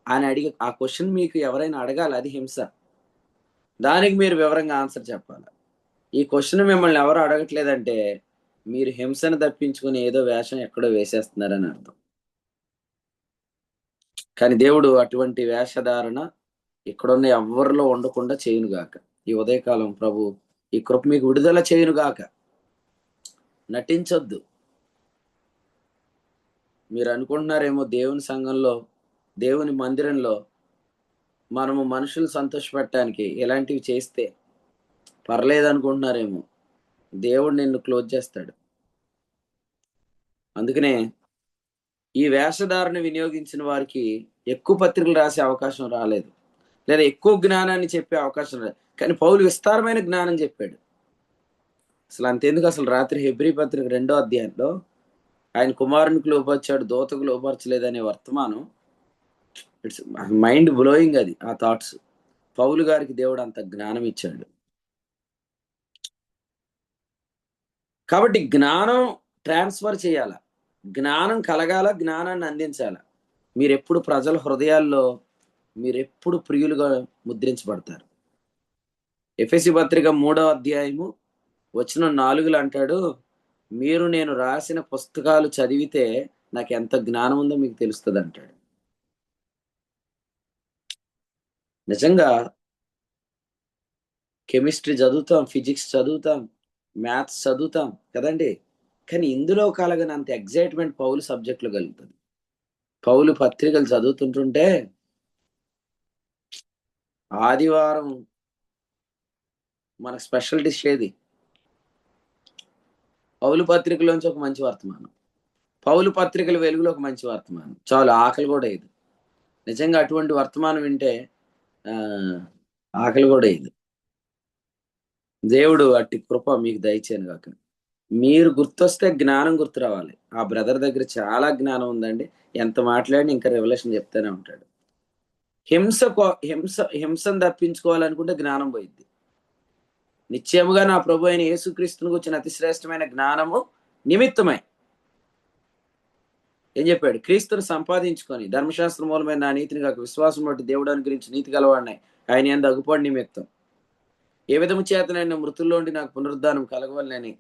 అని అడిగి ఆ క్వశ్చన్ మీకు ఎవరైనా అడగాలి, అది హింస. దానికి మీరు వివరంగా ఆన్సర్ చెప్పాలి. ఈ క్వశ్చన్ మిమ్మల్ని ఎవరు అడగట్లేదంటే మీరు హింసను తప్పించుకుని ఏదో వేషం ఎక్కడో వేసేస్తున్నారని అర్థం. కానీ దేవుడు అటువంటి వేషధారణ ఇక్కడున్న ఎవరిలో ఉండకుండా చేయునుగాక. ఈ ఉదయకాలం ప్రభు ఈ కృప మీకు విడుదల చేయునుగాక. నటించొద్దు. మీరు అనుకుంటున్నారేమో దేవుని సంఘంలో, దేవుని మందిరంలో మనము మనుషులు సంతోషపెట్టడానికి ఇలాంటివి చేస్తే పర్లేదు అనుకుంటున్నారేమో. దేవుడు నిన్ను క్లోజ్ చేస్తాడు. అందుకనే ఈ వేషధారణ వినియోగించిన వారికి ఎక్కువ పత్రికలు రాసే అవకాశం రాలేదు, లేదా ఎక్కువ జ్ఞానాన్ని చెప్పే అవకాశం రాలేదు. కానీ పౌలు విస్తారమైన జ్ఞానం చెప్పాడు. అసలు అంతెందుకు, అసలు రాత్రి హెబ్రీ పత్రిక 2వ అధ్యాయంలో ఆయన కుమారునికి లోపరిచాడు, దూతకు లోపరచలేదనే వర్తమానం, ఇట్స్ మైండ్ బ్లోయింగ్. అది ఆ థాట్స్ పౌలు గారికి దేవుడు అంత జ్ఞానం ఇచ్చాడు. కాబట్టి జ్ఞానం ట్రాన్స్ఫర్ చేయాల, జ్ఞానం కలగాల, జ్ఞానాన్ని అందించాల. మీరెప్పుడు ప్రజల హృదయాల్లో మీరెప్పుడు ప్రియులుగా ముద్రించబడతారు. ఎఫెసీ పత్రిక 3వ అధ్యాయము వచనం 4లో అంటాడు, మీరు నేను రాసిన పుస్తకాలు చదివితే నాకు ఎంత జ్ఞానం ఉందో మీకు తెలుస్తుంది అంటాడు. నిజంగా కెమిస్ట్రీ చదువుతాం, ఫిజిక్స్ చదువుతాం, మ్యాథ్స్ చదువుతాం కదండి. కానీ ఇందులో కలగనంత ఎగ్జైట్మెంట్ పౌలు సబ్జెక్టులు కలుగుతుంది. పౌలు పత్రికలు చదువుతుంటుంటే ఆదివారం మనకు స్పెషల్ డిష్ ఏది? పౌలు పత్రికలోంచి ఒక మంచి వర్తమానం, పౌలు పత్రికల వెలుగులో ఒక మంచి వర్తమానం, చాలు, ఆకలి కూడా ఇది. నిజంగా అటువంటి వర్తమానం వింటే ఆకలి కూడా ఇది. దేవుడు అట్టి కృప మీకు దయచేయను గాక. మీరు గుర్తొస్తే జ్ఞానం గుర్తు రావాలి. ఆ బ్రదర్ దగ్గర చాలా జ్ఞానం ఉందండి, ఎంత మాట్లాడి ఇంకా రెవల్యూషన్ చెప్తానే ఉంటాడు. హింసను తప్పించుకోవాలనుకుంటే జ్ఞానం పోయిద్ది. నిశ్చయముగా నా ప్రభు అయిన యేసుక్రీస్తుని గురించిన అతి శ్రేష్టమైన జ్ఞానము నిమిత్తమై ఏం చెప్పాడు? క్రీస్తుని సంపాదించుకొని ధర్మశాస్త్ర మూలమైన నా నీతిని కాక విశ్వాసం బట్టి దేవుడు అనుగ్రహించి నీతి గలవాడినాయి ఆయన ఎందు అగుపాడు నిమిత్తం ఏ విధము చేతనైనా మృతుల్లోండి నాకు పునరుద్ధానం కలగవలనని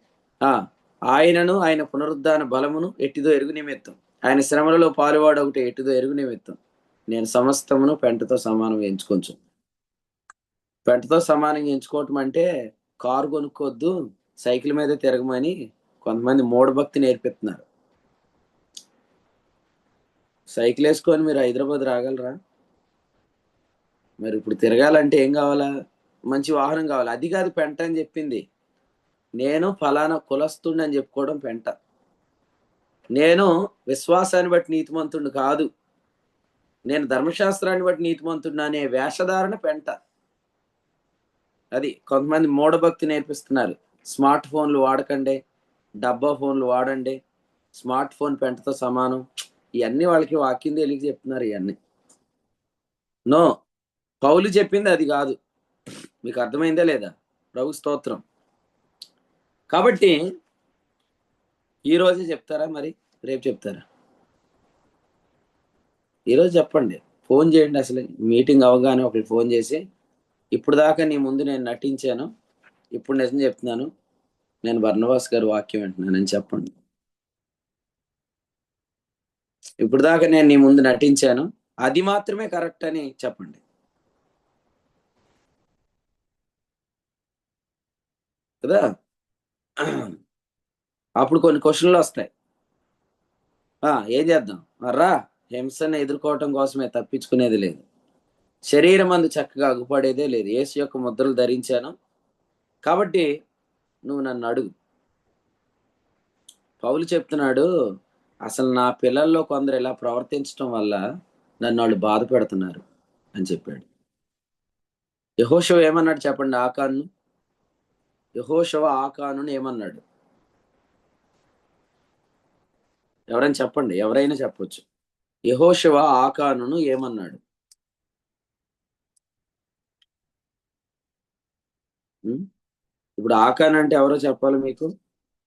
ఆయనను ఆయన పునరుద్ధాన బలమును ఎట్టిదో ఎరుగు నిమిత్తం ఆయన శ్రమలలో పాలువాడు ఒకటి ఎట్టిదో ఎరుగు నిమిత్తం నేను సమస్తమును పెంటతో సమానం ఎంచుకోవచ్చు. పెంటతో సమానంగా ఎంచుకోవటం అంటే కారు కొనుక్కోవద్దు, సైకిల్ మీద తిరగమని కొంతమంది మూఢభక్తి నేర్పిస్తున్నారు. సైకిల్ వేసుకొని మీరు హైదరాబాద్ రాగలరా? మరి ఇప్పుడు తిరగాలంటే ఏం కావాలా? మంచి వాహనం కావాలి. అది కాదు పెంట అని చెప్పింది. నేను ఫలానా కులస్తుడిని అని చెప్పుకోవడం పెంట. నేను విశ్వాసాన్ని బట్టి నీతిమంతుడిని కాదు, నేను ధర్మశాస్త్రాన్ని బట్టి నీతిమంతుడిని అనే వేషధారణ పెంట. అది కొంతమంది మూఢభక్తి నేర్పిస్తున్నారు. స్మార్ట్ ఫోన్లు వాడకండి, డబ్బా ఫోన్లు వాడండి, స్మార్ట్ ఫోన్ పెంటతో సమానం, ఇవన్నీ వాళ్ళకి వాక్యం తెలియక చెప్తున్నారు. ఇవన్నీ నో, పౌలు చెప్పింది అది కాదు. మీకు అర్థమైందా లేదా? ప్రభు స్తోత్రం. కాబట్టి ఈరోజే చెప్తారా, మరి రేపు చెప్తారా? ఈరోజు చెప్పండి, ఫోన్ చేయండి. అసలు మీటింగ్ అవగానే ఒకరికి ఫోన్ చేసి, ఇప్పుడు దాకా నీ ముందు నేను నటించాను, ఇప్పుడు నిజం చెప్తున్నాను, నేను బర్నబాస్ గారి వాక్యం వింటున్నానని చెప్పండి. ఇప్పుడు దాకా నేను నీ ముందు నటించాను, అది మాత్రమే కరెక్ట్ అని చెప్పండి కదా. అప్పుడు కొన్ని క్వశ్చన్లు వస్తాయి. ఏం చేద్దాం? రా, హింసను ఎదుర్కోవటం కోసమే, తప్పించుకునేది లేదు. శరీరం అందు చక్కగా అగుపడేదే లేదు. యేసు యొక్క ముద్రలు ధరించాను కాబట్టి నువ్వు నన్ను అడుగు. పౌలు చెప్తున్నాడు, అసలు నా పిల్లల్లో కొందరు ఇలా ప్రవర్తించడం వల్ల నన్ను వాళ్ళు బాధ పెడుతున్నారు అని చెప్పాడు. యెహోషువ ఏమన్నాడు చెప్పండి? ఆకాను యెహోషువ ఆకానుని ఏమన్నాడు? ఎవరైనా చెప్పండి, ఎవరైనా చెప్పొచ్చు. యెహోషువ ఆకానును ఏమన్నాడు? ఉం? ఇప్పుడు ఆకాన్ అంటే ఎవరో చెప్పాలి మీకు.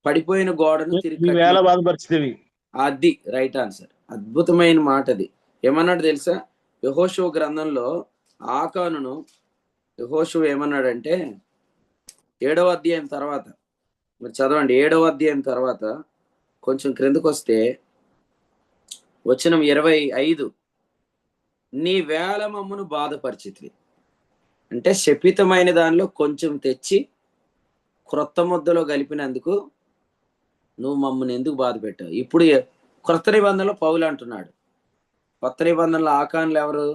పడిపోయిన గోడను తిరిగి ఈ వేళ కట్టిన, బాధపరిచేవి. అది రైట్ ఆన్సర్. అద్భుతమైన మాట అది. ఏమన్నాడు తెలుసా? యెహోషువ గ్రంథంలో ఆకానును యెహోషువ ఏమన్నాడంటే 7వ అధ్యాయం తర్వాత, మీరు చదవండి, 7వ అధ్యాయం తర్వాత కొంచెం క్రిందకు వస్తే వచనం 25, నీ వేల మమ్మును బాధపరిచితివి. అంటే శపితమైన దానిలో కొంచెం తెచ్చి క్రొత్త ముద్దలో కలిపినందుకు నువ్వు మమ్మల్ని ఎందుకు బాధ పెట్టావు? ఇప్పుడు క్రొత్త నిబంధనలో పౌలు అంటున్నాడు. కొత్త నిబంధనలో ఆకాన్లు ఎవరు?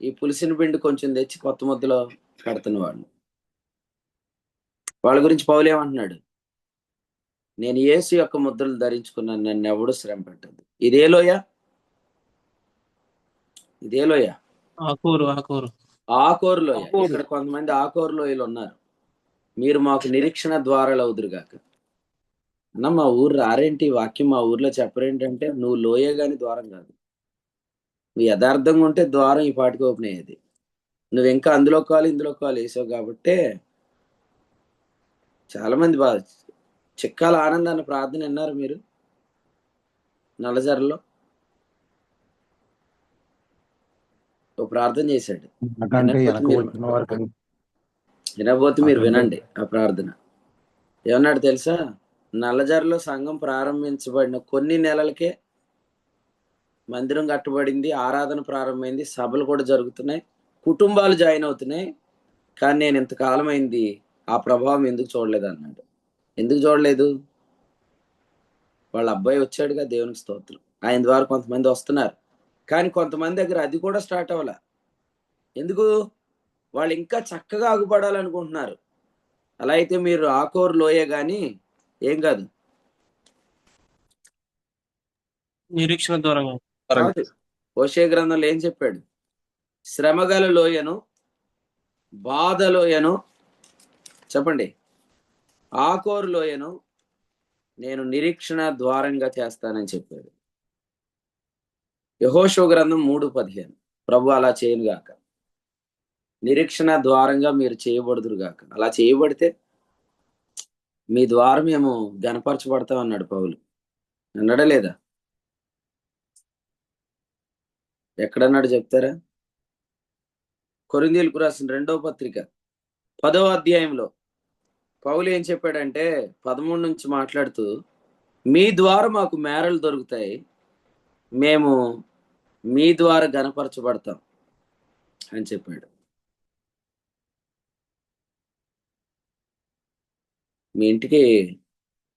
ఈ పులిసిన పిండి కొంచెం తెచ్చి కొత్త ముద్దలో పెడుతున్న వాళ్ళు. వాళ్ళ గురించి పౌలు ఏమంటున్నాడు? నేను యేసు యొక్క ముద్రలు ధరించుకున్నాను, నన్ను ఎవడు శ్రమ పెట్టదు. ఇదే లోయ, ఇదే లోయ, ఆకూరు ఆకోరు లోయ. ఆకోరు. ఇక్కడ కొంతమంది ఆకోరు లోయలు ఉన్నారు. మీరు మాకు నిరీక్షణ ద్వారాలు అవుదురుగాక. అన్న మా ఊరు రారేంటి? వాక్యం మా ఊర్లో చెప్పరేంటంటే, నువ్వు లోయే గాని ద్వారం కాదు. నువ్వు యథార్థంగా ఉంటే ద్వారం ఈ పాటికి ఓపెన్ అయ్యేది. నువ్వు ఇంకా అందులో కాలు ఇందులో కాలు వేసావు కాబట్టి చాలా మంది బాధ. చిక్కాల ఆనందాన్ని ప్రార్థన విన్నారు మీరు? నల్లజర్రలో ఓ ప్రార్థన చేశాడు. నాకంటే వినకపోతే వెనక మీరు వచ్చిన వారికి వినకపోతే మీరు వినండి ఆ ప్రార్థన. ఏమన్నాడు తెలుసా? నల్లజర్రలో సంఘం ప్రారంభించబడిన కొన్ని నెలలకే మందిరం కట్టబడింది, ఆరాధన ప్రారంభమైంది, సభలు కూడా జరుగుతున్నాయి, కుటుంబాలు జాయిన్ అవుతున్నాయి. కానీ నేను ఇంతకాలం అయింది ఆ ప్రభావం ఎందుకు చూడలేదు అన్నాడు. ఎందుకు చూడలేదు? వాళ్ళ అబ్బాయి వచ్చాడుగా, దేవునికి స్తోత్రం, ఆయన ద్వారా కొంతమంది వస్తున్నారు. కానీ కొంతమంది దగ్గర అది కూడా స్టార్ట్ అవ్వాల. ఎందుకు? వాళ్ళు ఇంకా చక్కగా అగుపడాలనుకుంటున్నారు. అలా అయితే మీరు ఆకోరు లోయే గాని ఏం కాదు, నిరీక్షణ దూరంగా. కాదు. హోషే గ్రంథంలో ఏం చెప్పాడు? శ్రమగల లోయను, బాధ లోయను, చెప్పండి, ఆకోరు లోయను నేను నిరీక్షణ ద్వారంగా చేస్తానని చెప్పాడు. యెహోషువ గ్రంథం 3:15, ప్రభు అలా చేయను గాక, నిరీక్షణ ద్వారంగా మీరు చేయబడుదురు గాక. అలా చేయబడితే మీ ద్వారా మేము గనపరచబడతాం అన్నాడు పౌలు. అన్నాడా లేదా? ఎక్కడన్నాడు చెప్తారా? కొరింథీయులకు రాసిన 2వ పత్రిక 10వ అధ్యాయంలో పౌలు ఏం చెప్పాడంటే 13 నుంచి మాట్లాడుతూ, మీ ద్వారా మాకు మేరలు దొరుకుతాయి, మేము మీ ద్వారా గనపరచబడతాం అని చెప్పాడు. మీ ఇంటికి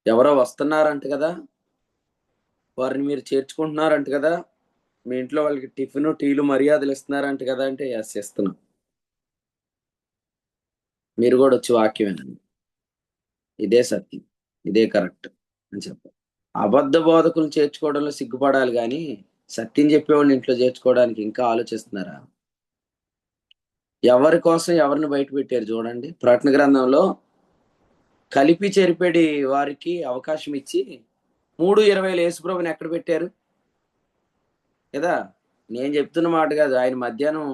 ఎవరో వస్తున్నారంట కదా, వారిని మీరు చేర్చుకుంటున్నారంట కదా, మీ ఇంట్లో వాళ్ళకి టిఫిన్ టీలు మర్యాదలు ఇస్తున్నారంట కదా అంటే, ఎస్ ఇస్తున్నాం, మీరు కూడా వచ్చి వాక్యం వినండి, ఇదే సత్యం, ఇదే కరెక్ట్ అని చెప్పాలి. అబద్ధ బోధకులు చేర్చుకోవడంలో సిగ్గుపడాలి కానీ సత్యం చెప్పేవాళ్ళని ఇంట్లో చేర్చుకోవడానికి ఇంకా ఆలోచిస్తున్నారా? ఎవరి కోసం ఎవరిని బయట పెట్టారు చూడండి. ప్రకటన గ్రంథంలో కలిపి చెరిపెడి వారికి అవకాశం ఇచ్చి 3:20 యేసుప్రభుని ఎక్కడ పెట్టారు కదా? నేను చెప్తున్న మాట కాదు, ఆయన మధ్యాహ్నం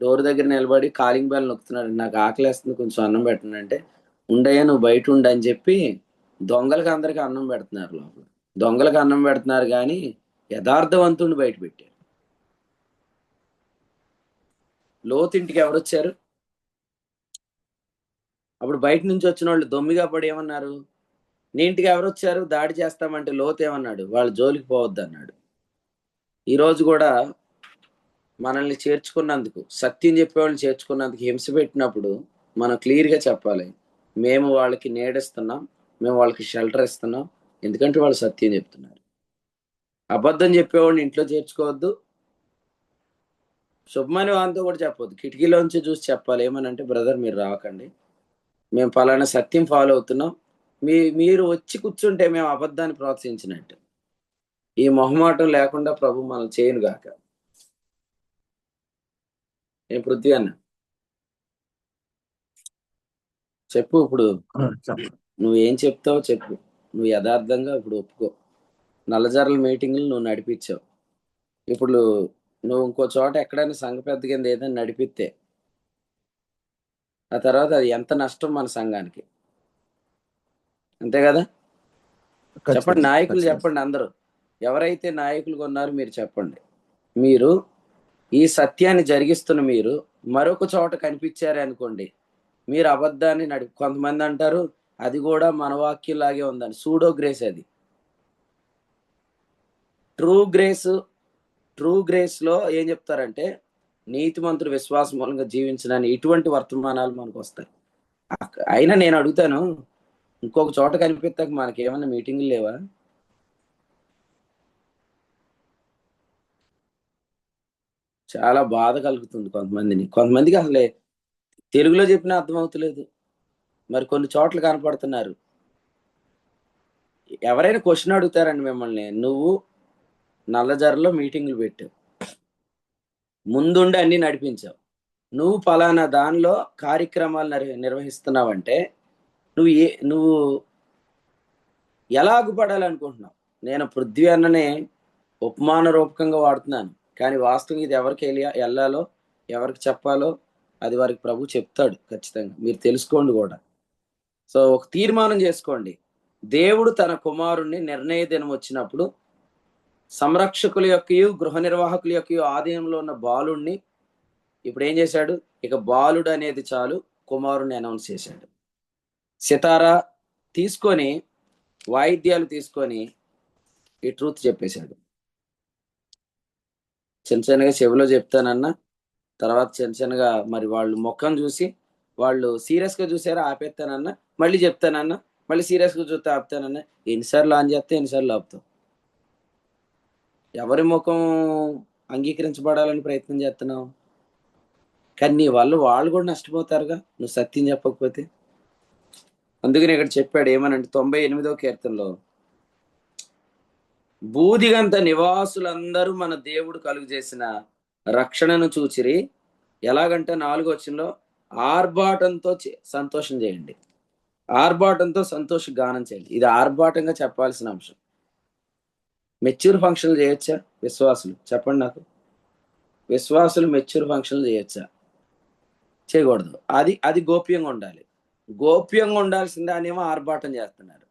డోరు దగ్గర నిలబడి కాలింగ్ బెల్ నొక్కుతున్నాడు. నాకు ఆకలేస్తుంది, కొంచెం అన్నం పెట్టండి అంటే, ఉండయ్యా నువ్వు బయట ఉండు అని చెప్పి దొంగలకు అందరికి అన్నం పెడుతున్నారు. లోపల దొంగలకు అన్నం పెడుతున్నారు కానీ యథార్థవంతుడిని బయట పెట్టారు. లోతింటికి ఎవరు వచ్చారు? అప్పుడు బయట నుంచి వచ్చిన వాళ్ళు దొమ్మిగా పడి ఏమన్నారు? నీ ఇంటికి ఎవరు వచ్చారు దాడి చేస్తామంటే లోతు ఏమన్నాడు? వాళ్ళ జోలికి పోవద్దు అన్నాడు. ఈరోజు కూడా మనల్ని చేర్చుకున్నందుకు, సత్యం చెప్పేవాళ్ళని చేర్చుకున్నందుకు హింస పెట్టినప్పుడు మనం క్లియర్గా చెప్పాలి, మేము వాళ్ళకి నీడిస్తున్నాం, మేము వాళ్ళకి షెల్టర్ ఇస్తున్నాం, ఎందుకంటే వాళ్ళు సత్యం చెప్తున్నారు. అబద్ధం చెప్పేవాడిని ఇంట్లో చేర్చుకోవద్దు, శుభమని వానితో కూడా చెప్పొద్దు, కిటికీలోంచి చూసి చెప్పాలి. ఏమనంటే, బ్రదర్ మీరు రాకండి, మేము పలానా సత్యం ఫాలో అవుతున్నాం, మీరు వచ్చి కూర్చుంటే మేము అబద్ధాన్ని ప్రోత్సహించినట్టు. ఈ మొహమాటం లేకుండా ప్రభు మనం చేయను గాక. ఏ పృథ్వీ అన్న చెప్పు ఇప్పుడు. నువ్వేం చెప్తావో చెప్పు. నువ్వు యథార్థంగా ఇప్పుడు ఒప్పుకో. నల్లజర్ల మీటింగ్లు నువ్వు నడిపించావు. ఇప్పుడు నువ్వు ఇంకో చోట ఎక్కడైనా సంఘ పెద్ద కింద ఏదైనా నడిపిస్తే ఆ తర్వాత అది ఎంత నష్టం మన సంఘానికి, అంతే కదా? చెప్పండి నాయకులు, చెప్పండి అందరూ. ఎవరైతే నాయకులుగా ఉన్నారో మీరు చెప్పండి. మీరు ఈ సత్యాన్ని జరిగిస్తున్న మీరు మరొక చోట కనిపించారే అనుకోండి, మీరు అబద్ధాన్ని కొంతమంది అంటారు అది కూడా మన వాక్యంలాగే ఉందని. సూడో గ్రేస్ అది. ట్రూ గ్రేస్ లో ఏం చెప్తారంటే, నీతిమంతుడు విశ్వాసం మూలంగా జీవించడానికి ఇటువంటి వర్తమానాలు మనకు వస్తాయి. అయినా నేను అడుగుతాను, ఇంకొక చోట కనిపిస్తాక మనకి ఏమైనా మీటింగులు లేవా? చాలా బాధ కలుగుతుంది కొంతమందికి అసలే తెలుగులో చెప్పినా అర్థమవుతలేదు, మరి కొన్ని చోట్ల కనపడుతున్నారు. ఎవరైనా క్వశ్చన్ అడుగుతారండి మిమ్మల్ని, నువ్వు నల్లజర్లో మీటింగులు పెట్టావు, ముందుండి అన్ని నడిపించావు, నువ్వు పలానా దానిలో కార్యక్రమాలు నిర్వహిస్తున్నావంటే నువ్వు ఎలా అగుపడాలనుకుంటున్నావు? నేను పృథ్వీ అన్ననే ఉపమాన రూపకంగా వాడుతున్నాను, కానీ వాస్తవం ఇది ఎవరికి వెళ్ళాలో, ఎవరికి చెప్పాలో అది వారికి ప్రభు చెప్తాడు ఖచ్చితంగా. మీరు తెలుసుకోండి కూడా. సో ఒక తీర్మానం చేసుకోండి. దేవుడు తన కుమారుణ్ణి నిర్ణయ దినం వచ్చినప్పుడు సంరక్షకుల యొక్కయు గృహ నిర్వాహకుల యొక్కయు ఆధీనంలో ఉన్న బాలుణ్ణి ఇప్పుడు ఏం చేశాడు? ఇక బాలుడు అనేది చాలు, కుమారుణ్ణి అనౌన్స్ చేశాడు. సితారా తీసుకొని, వాయిద్యాలు తీసుకొని ఈ ట్రూత్ చెప్పేశాడు. చిన్న చిన్నగా చెవిలో చెప్తానన్నా, తర్వాత చిన్న చిన్నగా మరి వాళ్ళు ముఖం చూసి వాళ్ళు సీరియస్ గా చూసారా ఆపేస్తానన్నా, మళ్ళీ చెప్తానన్నా, మళ్ళీ సీరియస్ గా చూస్తే ఆపుతానన్నా. ఎన్నిసార్లు ఆన్ చేస్తే ఎన్నిసార్లు ఆపుతావు? ఎవరి ముఖం అంగీకరించబడాలని ప్రయత్నం చేస్తున్నావు? కానీ నీ వల్ల వాళ్ళు కూడా నష్టపోతారుగా నువ్వు సత్యం చెప్పకపోతే. అందుకని ఇక్కడ చెప్పాడు ఏమనంటే 98వ కీర్తనలో, బూదిగంత నివాసులందరూ మన దేవుడు కలుగు చేసిన రక్షణను చూచిరి. ఎలాగంటే 4వ వచనంలో, ఆర్భాటంతో సంతోషం చేయండి, ఆర్భాటంతో సంతోష గానం చేయండి. ఇది ఆర్భాటంగా చెప్పాల్సిన అంశం. మెచ్యూర్ ఫంక్షన్లు చేయొచ్చా విశ్వాసులు? చెప్పండి నాకు. విశ్వాసులు మెచ్యూర్ ఫంక్షన్లు చేయొచ్చా? చేయకూడదు. అది గోప్యంగా ఉండాలి. గోప్యంగా ఉండాల్సిన దాన్నేమో ఆర్భాటం చేస్తున్నారు,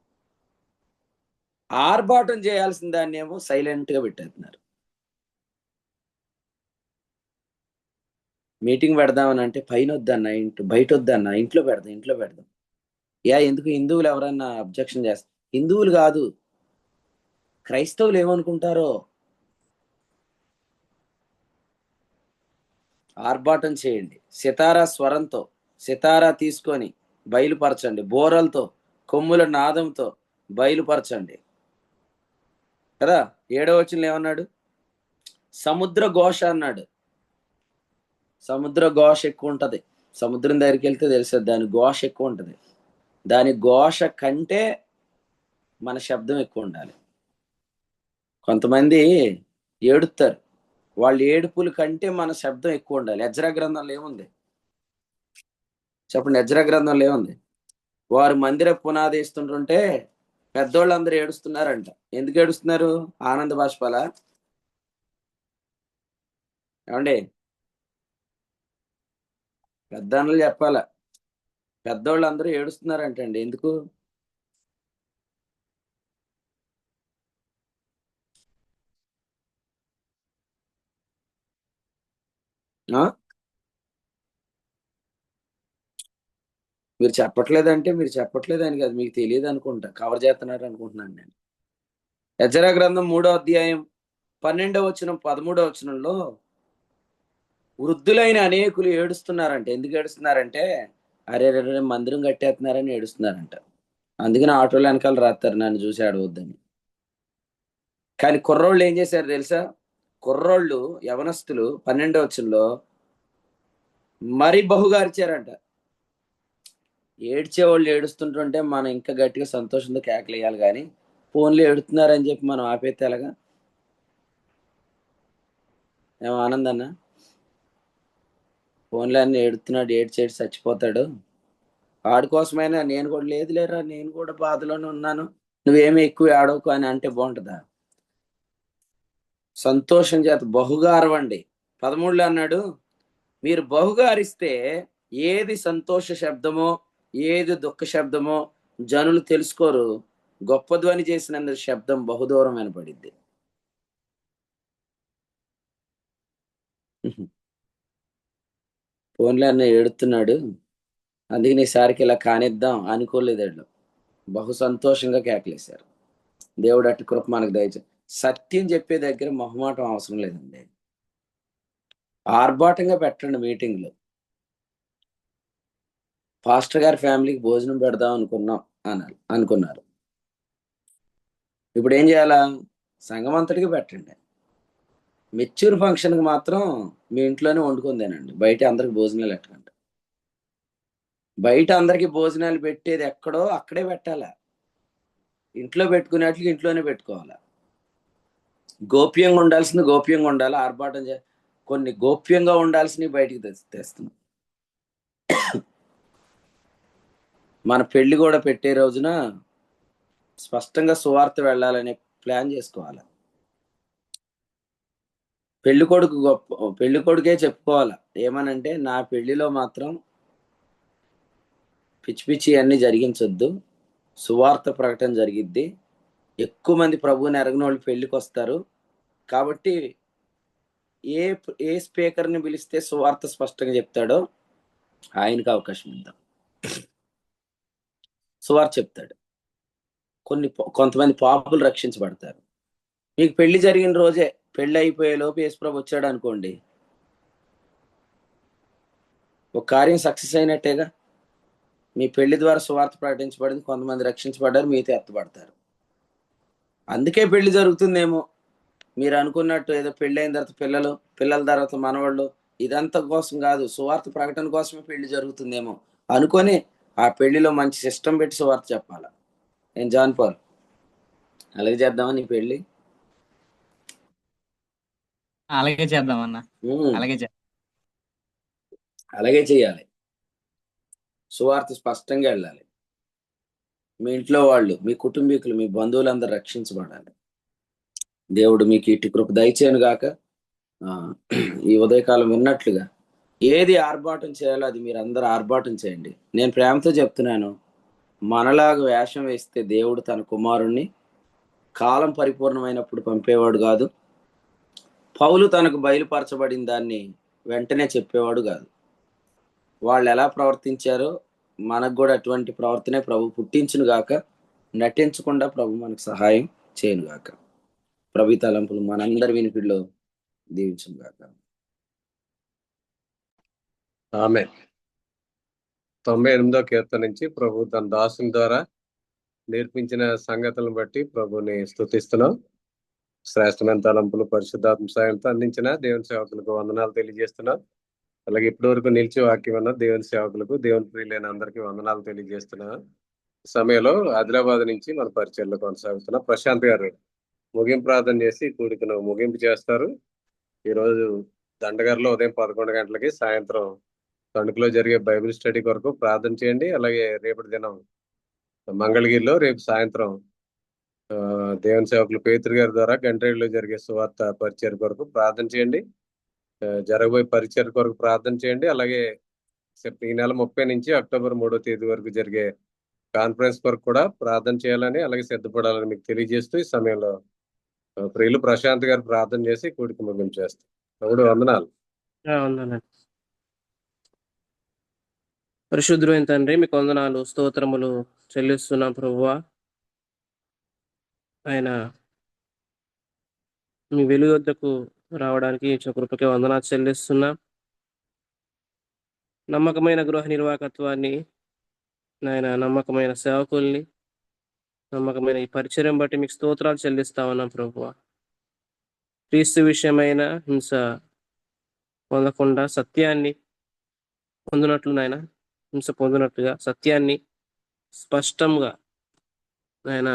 ఆర్భాటం చేయాల్సిన దాన్నేమో సైలెంట్ గా పెట్టేస్తున్నారు. మీటింగ్ పెడదామని అంటే పైన వద్దన్న, బయట వద్దన్న, ఇంట్లో పెడదాం. ఎందుకు? హిందువులు ఎవరన్నా అబ్జెక్షన్ చేస్తారు? హిందువులు కాదు, క్రైస్తవులు ఏమనుకుంటారో. ఆర్భాటం చేయండి, సితారా స్వరంతో, సితారా తీసుకొని బయలుపరచండి, బోరలతో, కొమ్ముల నాదంతో బయలుపరచండి కదా. 7వ వచనంలో ఏమన్నాడు? సముద్ర ఘోష అన్నాడు. సముద్ర ఘోష ఎక్కువ ఉంటది. సముద్రం దగ్గరికి వెళ్తే తెలుస్తుంది, దాని ఘోష ఎక్కువ ఉంటది. దాని ఘోష కంటే మన శబ్దం ఎక్కువ ఉండాలి. కొంతమంది ఏడుస్తారు, వాళ్ళ ఏడుపుల కంటే మన శబ్దం ఎక్కువ ఉండాలి. ఎజ్రా గ్రంథంలో ఏముంది చెప్పండి? ఎజ్రా గ్రంథంలో ఏముంది? వారు మందిర పునాది వేస్తుంటుంటే పెద్దోళ్ళందరూ ఏడుస్తున్నారంట. ఎందుకు ఏడుస్తున్నారు? ఆనంద బాష్పాల? ఏమండి పెద్దన్నలు చెప్పాల, పెద్దోళ్ళందరూ ఏడుస్తున్నారంటండి. ఎందుకు? ఆ మీరు చెప్పట్లేదంటే మీరు చెప్పట్లేదని కాదు, మీకు తెలియదు అనుకుంటా, కవర్ చేస్తున్నారు అనుకుంటున్నాను నేను. యెజ్రా గ్రంథం 3వ అధ్యాయం 12వ వచనం 13వ వచనంలో వృద్ధులైన అనేకులు ఏడుస్తున్నారంట. ఎందుకు ఏడుస్తున్నారంటే, అరే రే మందిరం కట్టేస్తున్నారని ఏడుస్తున్నారంట. అందుకని ఆటోలు వెనకాల రాస్తారు నన్ను చూసి ఆడవద్దని. కానీ కుర్రోళ్ళు ఏం చేశారు తెలుసా? కుర్రోళ్ళు యవనస్తులు 12వ వచనంలో మరి బహుగా అరిచారంట. ఏడ్చేవాళ్ళు ఏడుస్తుంటుంటే మనం ఇంకా గట్టిగా సంతోషంతో కేకలేయాలి కానీ ఫోన్లు ఏడుతున్నారని చెప్పి మనం ఆపేస్తే ఎలాగా? ఏమో ఆనందన్న, ఫోన్లో అన్ని ఏడుతున్నాడు, ఏడ్చేసి చచ్చిపోతాడు, ఆడి కోసమైనా నేను కూడా లేదు లేరా, నేను కూడా బాధలోనే ఉన్నాను, నువ్వేమీ ఎక్కువ ఆడవకు అని అంటే బాగుంటుందా? సంతోషం చేత బహుగా అరవండి. 13లో అన్నాడు, మీరు బహుగా అరిస్తే ఏది సంతోష శబ్దమో ఏది దుఃఖ శబ్దమో జనులు తెలుసుకోరు, గొప్ప ధ్వని చేసినందుకు శబ్దం బహుదూరం వినపడిద్ది. ఫోన్లో అన్న ఏడుతున్నాడు, అందుకని ఈసారికి ఇలా కానిద్దాం అనుకోలేదు వాళ్ళు. బహు సంతోషంగా కేకలేశారు. దేవుడు అట్టి కృప మనకు దయచే. సత్యం చెప్పే దగ్గర మొహమాటం అవసరం లేదండి. ఆర్భాటంగా పెట్టండి మీటింగ్లు. పాస్టర్ గారి ఫ్యామిలీకి భోజనం పెడదాం అనుకున్నారు. ఇప్పుడు ఏం చేయాలా? సంఘం అంతటికి పెట్టండి. మెచ్యూర్ ఫంక్షన్కి మాత్రం మీ ఇంట్లోనే వండుకుందేనండి, బయట అందరికి భోజనాలు ఎట్టకండి. బయట అందరికి భోజనాలు పెట్టేది ఎక్కడో అక్కడే పెట్టాలా. ఇంట్లో పెట్టుకునేట్లు ఇంట్లోనే పెట్టుకోవాలా. గోప్యంగా ఉండాల్సింది గోప్యంగా ఉండాలి. ఆర్భాటం కొన్ని గోప్యంగా ఉండాల్సినవి బయటికి తెస్తున్నాం. మన పెళ్లి కూడా పెట్టే రోజున స్పష్టంగా సువార్త వెళ్ళాలనే ప్లాన్ చేసుకోవాలి. పెళ్లి కొడుకే చెప్పుకోవాలా ఏమనంటే, నా పెళ్లిలో మాత్రం పిచ్చి పిచ్చి అన్ని జరిగించొద్దు, సువార్త ప్రకటన జరిగిద్ది, ఎక్కువ మంది ప్రభువుని ఎరగిన వాళ్ళు పెళ్లికి వస్తారు, కాబట్టి ఏ ఏ స్పీకర్ని పిలిస్తే సువార్త స్పష్టంగా చెప్తాడో ఆయనకి అవకాశం ఇద్దాం. సువార్త చెప్తాడు. కొంతమంది పాపులు రక్షించబడతారు. మీకు పెళ్లి జరిగిన రోజే, పెళ్లి అయిపోయే లోపు యేసుప్రభు వచ్చాడు అనుకోండి, ఒక కార్యం సక్సెస్ అయినట్టేగా. మీ పెళ్లి ద్వారా సువార్త ప్రకటించబడింది, కొంతమంది రక్షించబడ్డారు, మీతో ఎత్తబడతారు. అందుకే పెళ్లి జరుగుతుందేమో. మీరు అనుకున్నట్టు ఏదో పెళ్లి అయిన తర్వాత పిల్లల తర్వాత మనవాళ్ళు, ఇదంతా కోసం కాదు, సువార్త ప్రకటన కోసమే పెళ్లి జరుగుతుందేమో అనుకొని ఆ పెళ్లిలో మంచి సిస్టమ్ పెట్టి సువార్త చెప్పాలి. ఏం జాన్ పాల్, అలాగే చేద్దామా నీ పెళ్లి? అలాగే చేద్దామన్నా. అలాగే అలాగే చేయాలి. సువార్త స్పష్టంగా వెళ్ళాలి. మీ ఇంట్లో వాళ్ళు, మీ కుటుంబీకులు, మీ బంధువులందరూ రక్షించబడాలి. దేవుడు మీకు ఇటు కృప దయచేయను గాక. ఈ ఉదయకాలం విన్నట్లుగా ఏది ఆర్భాటం చేయాలో అది మీరు అందరూ ఆర్భాటం చేయండి. నేను ప్రేమతో చెప్తున్నాను, మనలాగా వేషం వేస్తే దేవుడు తన కుమారుణ్ణి కాలం పరిపూర్ణమైనప్పుడు పంపేవాడు కాదు. పౌలు తనకు బయలుపరచబడిన దాన్ని వెంటనే చెప్పేవాడు కాదు. వాళ్ళు ఎలా ప్రవర్తించారో మనకు కూడా అటువంటి ప్రవర్తనే ప్రభు పుట్టించును గాక. నటించకుండా ప్రభు మనకు సహాయం చేయను గాక. ప్రభు తలంపులు మనందరి వినికిడిలో దీవించును గాక. ఆమె 98వ కీర్తన నుంచి ప్రభు తన దాసుని ద్వారా నేర్పించిన సంగతులను బట్టి ప్రభుని స్తుతిస్తున్నాం. శ్రేష్టమైన తలంపులు పరిశుద్ధాత్మ సాయంతో అందించిన దేవుని సేవకులకు వందనాలు తెలియజేస్తున్నాం. అలాగే ఇప్పటి వరకు నిలిచి వాక్యం ఉన్న దేవుని సేవకులకు, దేవుని ప్రియులైన అందరికీ వందనాలు తెలియజేస్తున్నాం. సమయంలో ఆదిలాబాద్ నుంచి మన పరిచయంలో కొనసాగుతున్న ప్రశాంత్ గారు ముగింపు ప్రార్థన చేసి కూడికను ముగింపు చేస్తారు. ఈరోజు దండగారిలో ఉదయం 11 గంటలకి, సాయంత్రం తణుకులో జరిగే బైబిల్ స్టడీ కొరకు ప్రార్థన చేయండి. అలాగే రేపటి దినం మంగళగిరిలో రేపు సాయంత్రం దేవుని సేవకులు పేతురు గారి ద్వారా గంటలో జరిగే సువార్త పరిచయం కొరకు ప్రార్థన చేయండి. జరగబోయే పరిచయం కొరకు ప్రార్థన చేయండి. అలాగే ఈ నెల 30 నుంచి అక్టోబర్ 3వ తేదీ వరకు జరిగే కాన్ఫరెన్స్ కొరకు కూడా ప్రార్థన చేయాలని, అలాగే సిద్ధపడాలని మీకు తెలియజేస్తూ ఈ సమయంలో ప్రియులు ప్రశాంత్ గారు ప్రార్థన చేసి కూడికి ముగింపు చేస్తారు. తమ్ముడు వందనాలు. పరిశుద్ధుడైన తండ్రి, మీకు వందనాలు స్తోత్రములు చెల్లిస్తున్నాం ప్రభువా. ఆయన మీ వెలుగు వద్దకు రావడానికి కృపకే వందనాలు చెల్లిస్తున్నాం. నమ్మకమైన గృహ నిర్వాహకత్వాన్ని, నాయన నమ్మకమైన సేవకుల్ని, నమ్మకమైన ఈ పరిచర్యం బట్టి మీకు స్తోత్రాలు చెల్లిస్తా ఉన్నాం ప్రభువా. క్రీస్తు విషయమైన హింస పొందకుండా సత్యాన్ని పొందినట్లు నాయన, హింస పొందినట్లుగా సత్యాన్ని స్పష్టంగా నాయన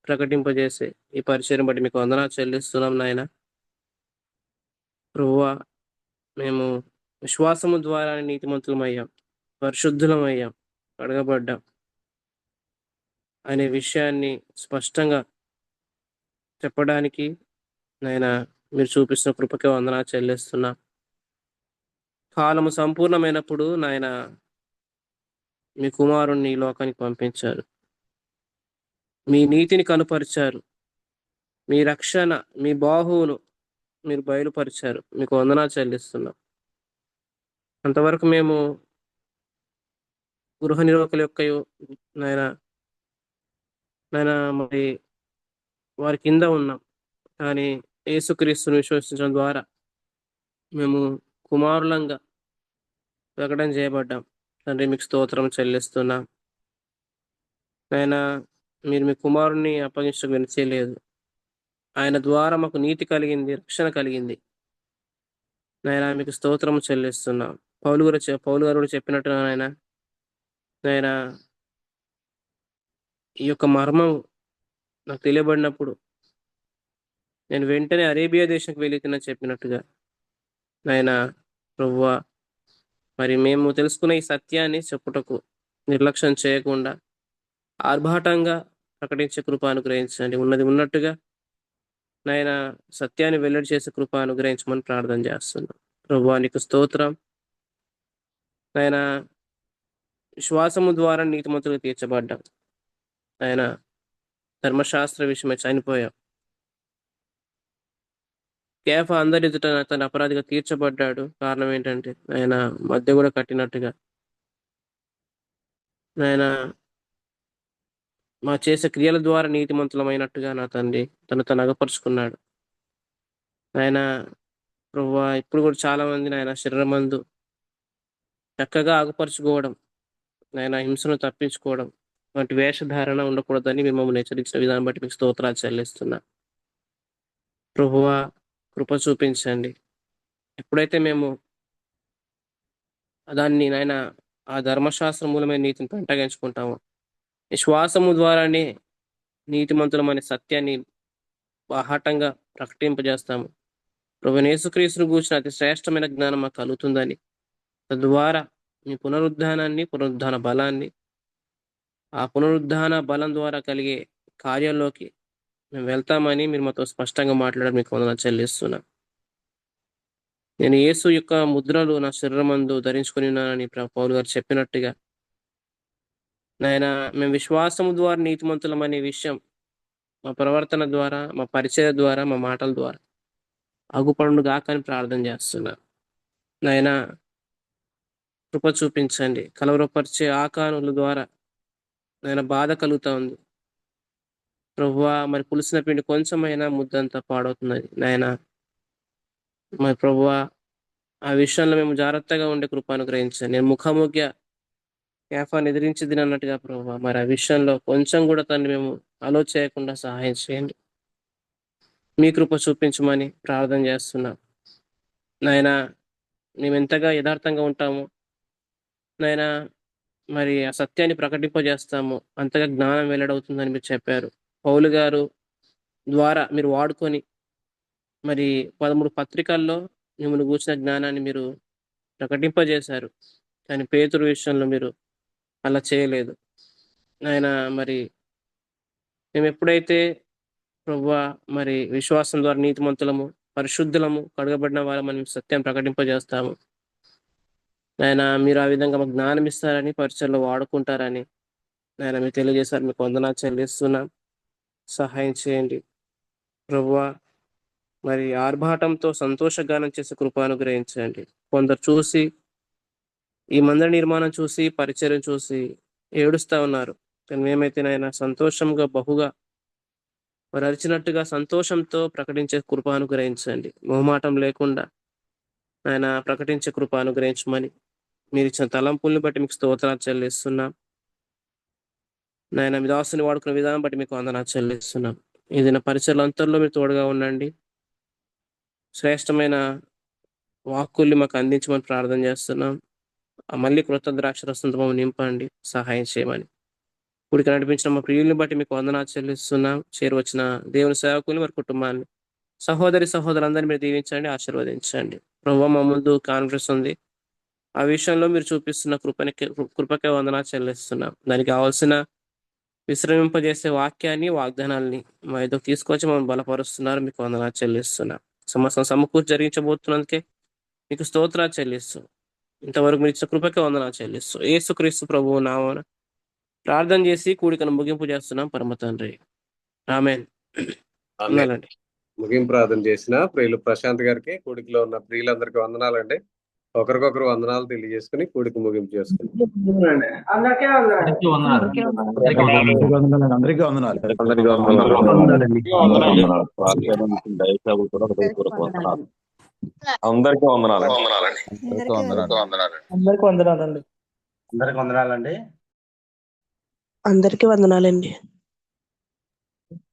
ప్రకటింపజేసే ఈ పరిచయం బట్టి మీకు వందనాలు చెల్లిస్తున్నాం నాయన. ప్రభువా, మేము విశ్వాసము ద్వారా నీతిమంతులమయ్యాం, పరిశుద్ధులమయ్యాం, అడగబడ్డాం అనే విషయాన్ని స్పష్టంగా చెప్పడానికి నాయన మీరు చూపిస్తున్న కృపకే వందనాలు చెల్లిస్తున్నా. కాలము సంపూర్ణమైనప్పుడు నాయన మీ కుమారుణ్ణి ఈ లోకానికి పంపించారు, మీ నీతిని కనుపరిచారు, మీ రక్షణ, మీ బాహువును మీరు బయలుపరిచారు. మీకు వందనాలు చెల్లిస్తున్నాం. అంతవరకు మేము గృహ నిర్వాహకుల యొక్క నాయన నాయన మరి వారి కింద ఉన్నాం, కానీ యేసుక్రీస్తుని విశ్వసించడం ద్వారా మేము కుమారులంగా ప్రకటన చేయబడ్డాం. తండ్రి మీకు స్తోత్రం చెల్లిస్తున్నాం. ఆయన మీరు మీ కుమారుణ్ణి అప్పగించడం వినచేయలేదు. ఆయన ద్వారా మాకు నీతి కలిగింది, రక్షణ కలిగింది. నాయన మీకు స్తోత్రం చెల్లిస్తున్నాం. పౌలు గారు కూడా చెప్పినట్టు నాయన ఈ యొక్క మర్మం నాకు తెలియబడినప్పుడు నేను వెంటనే అరేబియా దేశంకి వెళుతున్నా చెప్పినట్టుగా నాయన ప్రభువా, మరి మేము తెలుసుకున్న ఈ సత్యాన్ని చెప్పుటకు నిర్లక్ష్యం చేయకుండా ఆర్భాటంగా ప్రకటించే కృప అనుగ్రహించండి. ఉన్నది ఉన్నట్టుగా నాయన సత్యాన్ని వెల్లడి చేసే కృప అనుగ్రహించమని ప్రార్థన చేస్తున్నాం. ప్రభువా నీకు స్తోత్రం. నాయన విశ్వాసము ద్వారా నీతిమంతులుగా తీర్చబడ్డాం. ఆయన ధర్మశాస్త్ర విషయమై చనిపోయాం. కేఫా అందరి ఎదుట తన అపరాధిగా తీర్చబడ్డాడు. కారణం ఏంటంటే ఆయన మధ్య కూడా కట్టినట్టుగా నాయన మా చేసే క్రియల ద్వారా నీతిమంతులమైనట్టుగా నా తండ్రి తను అగపరుచుకున్నాడు. ఆయన ప్రభువా, ఇప్పుడు కూడా చాలా మంది నాయన శరీరమందు చక్కగా ఆగుపరుచుకోవడం, నాయన హింసను తప్పించుకోవడం వంటి వేషధారణ ఉండకూడదని మిమ్మల్ని హెచ్చరించిన విధానం బట్టి మీకు స్తోత్రాలు చెల్లిస్తున్నా. ప్రభువా కృప చూపించండి. ఎప్పుడైతే మేము దాన్ని నాయన ఆ ధర్మశాస్త్ర మూలమైన నీతిని పెంటగించుకుంటామో, విశ్వాసము ద్వారానే నీతిమంతులమైన సత్యాన్ని బాహాటంగా ప్రకటింపజేస్తాము. ప్రభువైన యేసుక్రీస్తును గూర్చిన అతి శ్రేష్టమైన జ్ఞానం మాకు కలుగుతుందని, తద్వారా మీ పునరుద్ధాన బలాన్ని, ఆ పునరుద్ధాన బలం ద్వారా కలిగే కార్యాల్లోకి మేము వెళ్తామని మీరు మాతో స్పష్టంగా మాట్లాడారు. మీకు వందనాలు చెల్లిస్తున్నా. నేను యేసు యొక్క ముద్రలు నా శరీరమందు ధరించుకుని ఉన్నానని పౌలు గారు చెప్పినట్టుగా నాయన మేము విశ్వాసము ద్వారా నీతిమంతులం అనే విషయం మా ప్రవర్తన ద్వారా, మా పరిచయ ద్వారా, మా మాటల ద్వారా అగుపడును గాకని ప్రార్థన చేస్తున్నా. నాయన కృప చూపించండి. కలవరపరిచే ఆకానుల ద్వారా నాయన బాధ కలుగుతా ఉంది. ప్రభువా, మరి పులిసిన పిండి కొంచెమైనా ముద్దంతా పాడవుతున్నది నాయన. మరి ప్రభువా, ఆ విషయంలో మేము జాగ్రత్తగా ఉండే కృప అనుగ్రహించండి. నేను ముఖాముఖిగా కేఫాని ఎదిరించింది అన్నట్టుగా ప్రభువా, మరి ఆ విషయంలో కొంచెం కూడా తను మేము ఆలోచన చేయకుండా సహాయం చేయండి. మీ కృప చూపించమని ప్రార్థన చేస్తున్నాం. నాయన మేము ఎంతగా యథార్థంగా ఉంటామో నాయన, మరి ఆ సత్యాన్ని ప్రకటింపజేస్తాము, అంతగా జ్ఞానం వెల్లడవుతుందని మీరు చెప్పారు. పౌలు గారు ద్వారా మీరు వాడుకొని మరి 13 పత్రికల్లో మిమ్మల్ని కూర్చిన జ్ఞానాన్ని మీరు ప్రకటింపజేశారు. కానీ పేతురు విషయంలో మీరు అలా చేయలేదు నాయన. మరి మేము ఎప్పుడైతే ప్రభువా మరి విశ్వాసం ద్వారా నీతిమంతులము, పరిశుద్ధులము, కడగబడిన వారమని సత్యం ప్రకటింపజేస్తాము నాయన, మీరు ఆ విధంగా మాకు జ్ఞానం ఇస్తారని, పరిచయలో వాడుకుంటారని నాయన మీరు తెలియజేశారు. మీకు వందనాలు చెల్లిస్తున్నాం. సహాయం చేయండి ప్రభువా. మరి ఆర్భాటంతో సంతోషగానం చేసే కృప అనుగ్రహించండి. కొందరు చూసి ఈ మందిర నిర్మాణం చూసి, పరిచయం చూసి ఏడుస్తా ఉన్నారు. కానీ మేమైతే నాయన సంతోషంగా బహుగా మరి అరిచినట్టుగా సంతోషంతో ప్రకటించే కృప అనుగ్రహించండి. మొహమాటం లేకుండా ఆయన ప్రకటించే కృప అనుగ్రహించమని మీరు ఇచ్చిన తలంపుల్ని బట్టి మీకు స్తోత్రాలు చెల్లిస్తున్నాం నాయన. మీ దాసుని వాడుకున్న విధానం బట్టి మీకు వందనాలు చెల్లిస్తున్నాం. ఏదైనా పరిచయాల అంతర్లో మీరు తోడుగా ఉండండి. శ్రేష్టమైన వాక్కుల్ని మాకు అందించమని ప్రార్థన చేస్తున్నాం. మళ్ళీ కృత ద్రాక్షరసంతో మమ్మల్ని నింపండి, సహాయం చేయమని. కూడికి నడిపించిన మా ప్రియుల్ని బట్టి మీకు వందనాలు చెల్లిస్తున్నాం. చేరువచ్చిన దేవుని సేవకుల్ని, వారి కుటుంబాన్ని, సహోదరి సహోదరులందరినీ మీరు దీవించండి, ఆశీర్వదించండి. ప్రభువా, మా ముందు కాన్ఫరెన్స్ ఉంది. ఆ విషయంలో మీరు చూపిస్తున్న కృపకే వందనాలు చెల్లిస్తున్నాం. దానికి కావాల్సిన విశ్రమింపజేసే వాక్యాన్ని, వాగ్దానాల్ని మా ఎదుగు తీసుకొచ్చి మమ్మల్ని బలపరుస్తున్నారు. మీకు వందనాలు చెల్లిస్తున్నాం. సమస్తం సమకూర్చి జరిగించబోతున్నందుకే మీకు స్తోత్రాలు చెల్లిస్తూ, ఇంతవరకు మీరు ఇచ్చిన కృపకే వందనాలు చెల్లిస్తూ, యేసుక్రీస్తు ప్రభువు నామమున ప్రార్థన చేసి కూడికను ముగింపు చేస్తున్నాం పరమ తండ్రి. ఆమేన్. ఉన్నానండి. ముగింపు ప్రార్థన చేసిన ప్రియులు ప్రశాంత్ గారికి, కూడికలో ఉన్న ప్రియులందరికీ వందనాలండి. ఒకరికొకరు వందనాలు తెలియజేసుకుని కూడికి ముగింపు చేసుకున్నాం. అందరికీ వందనాలు. అందరికీ వందనాలు. అందరికీ వందనాలండి.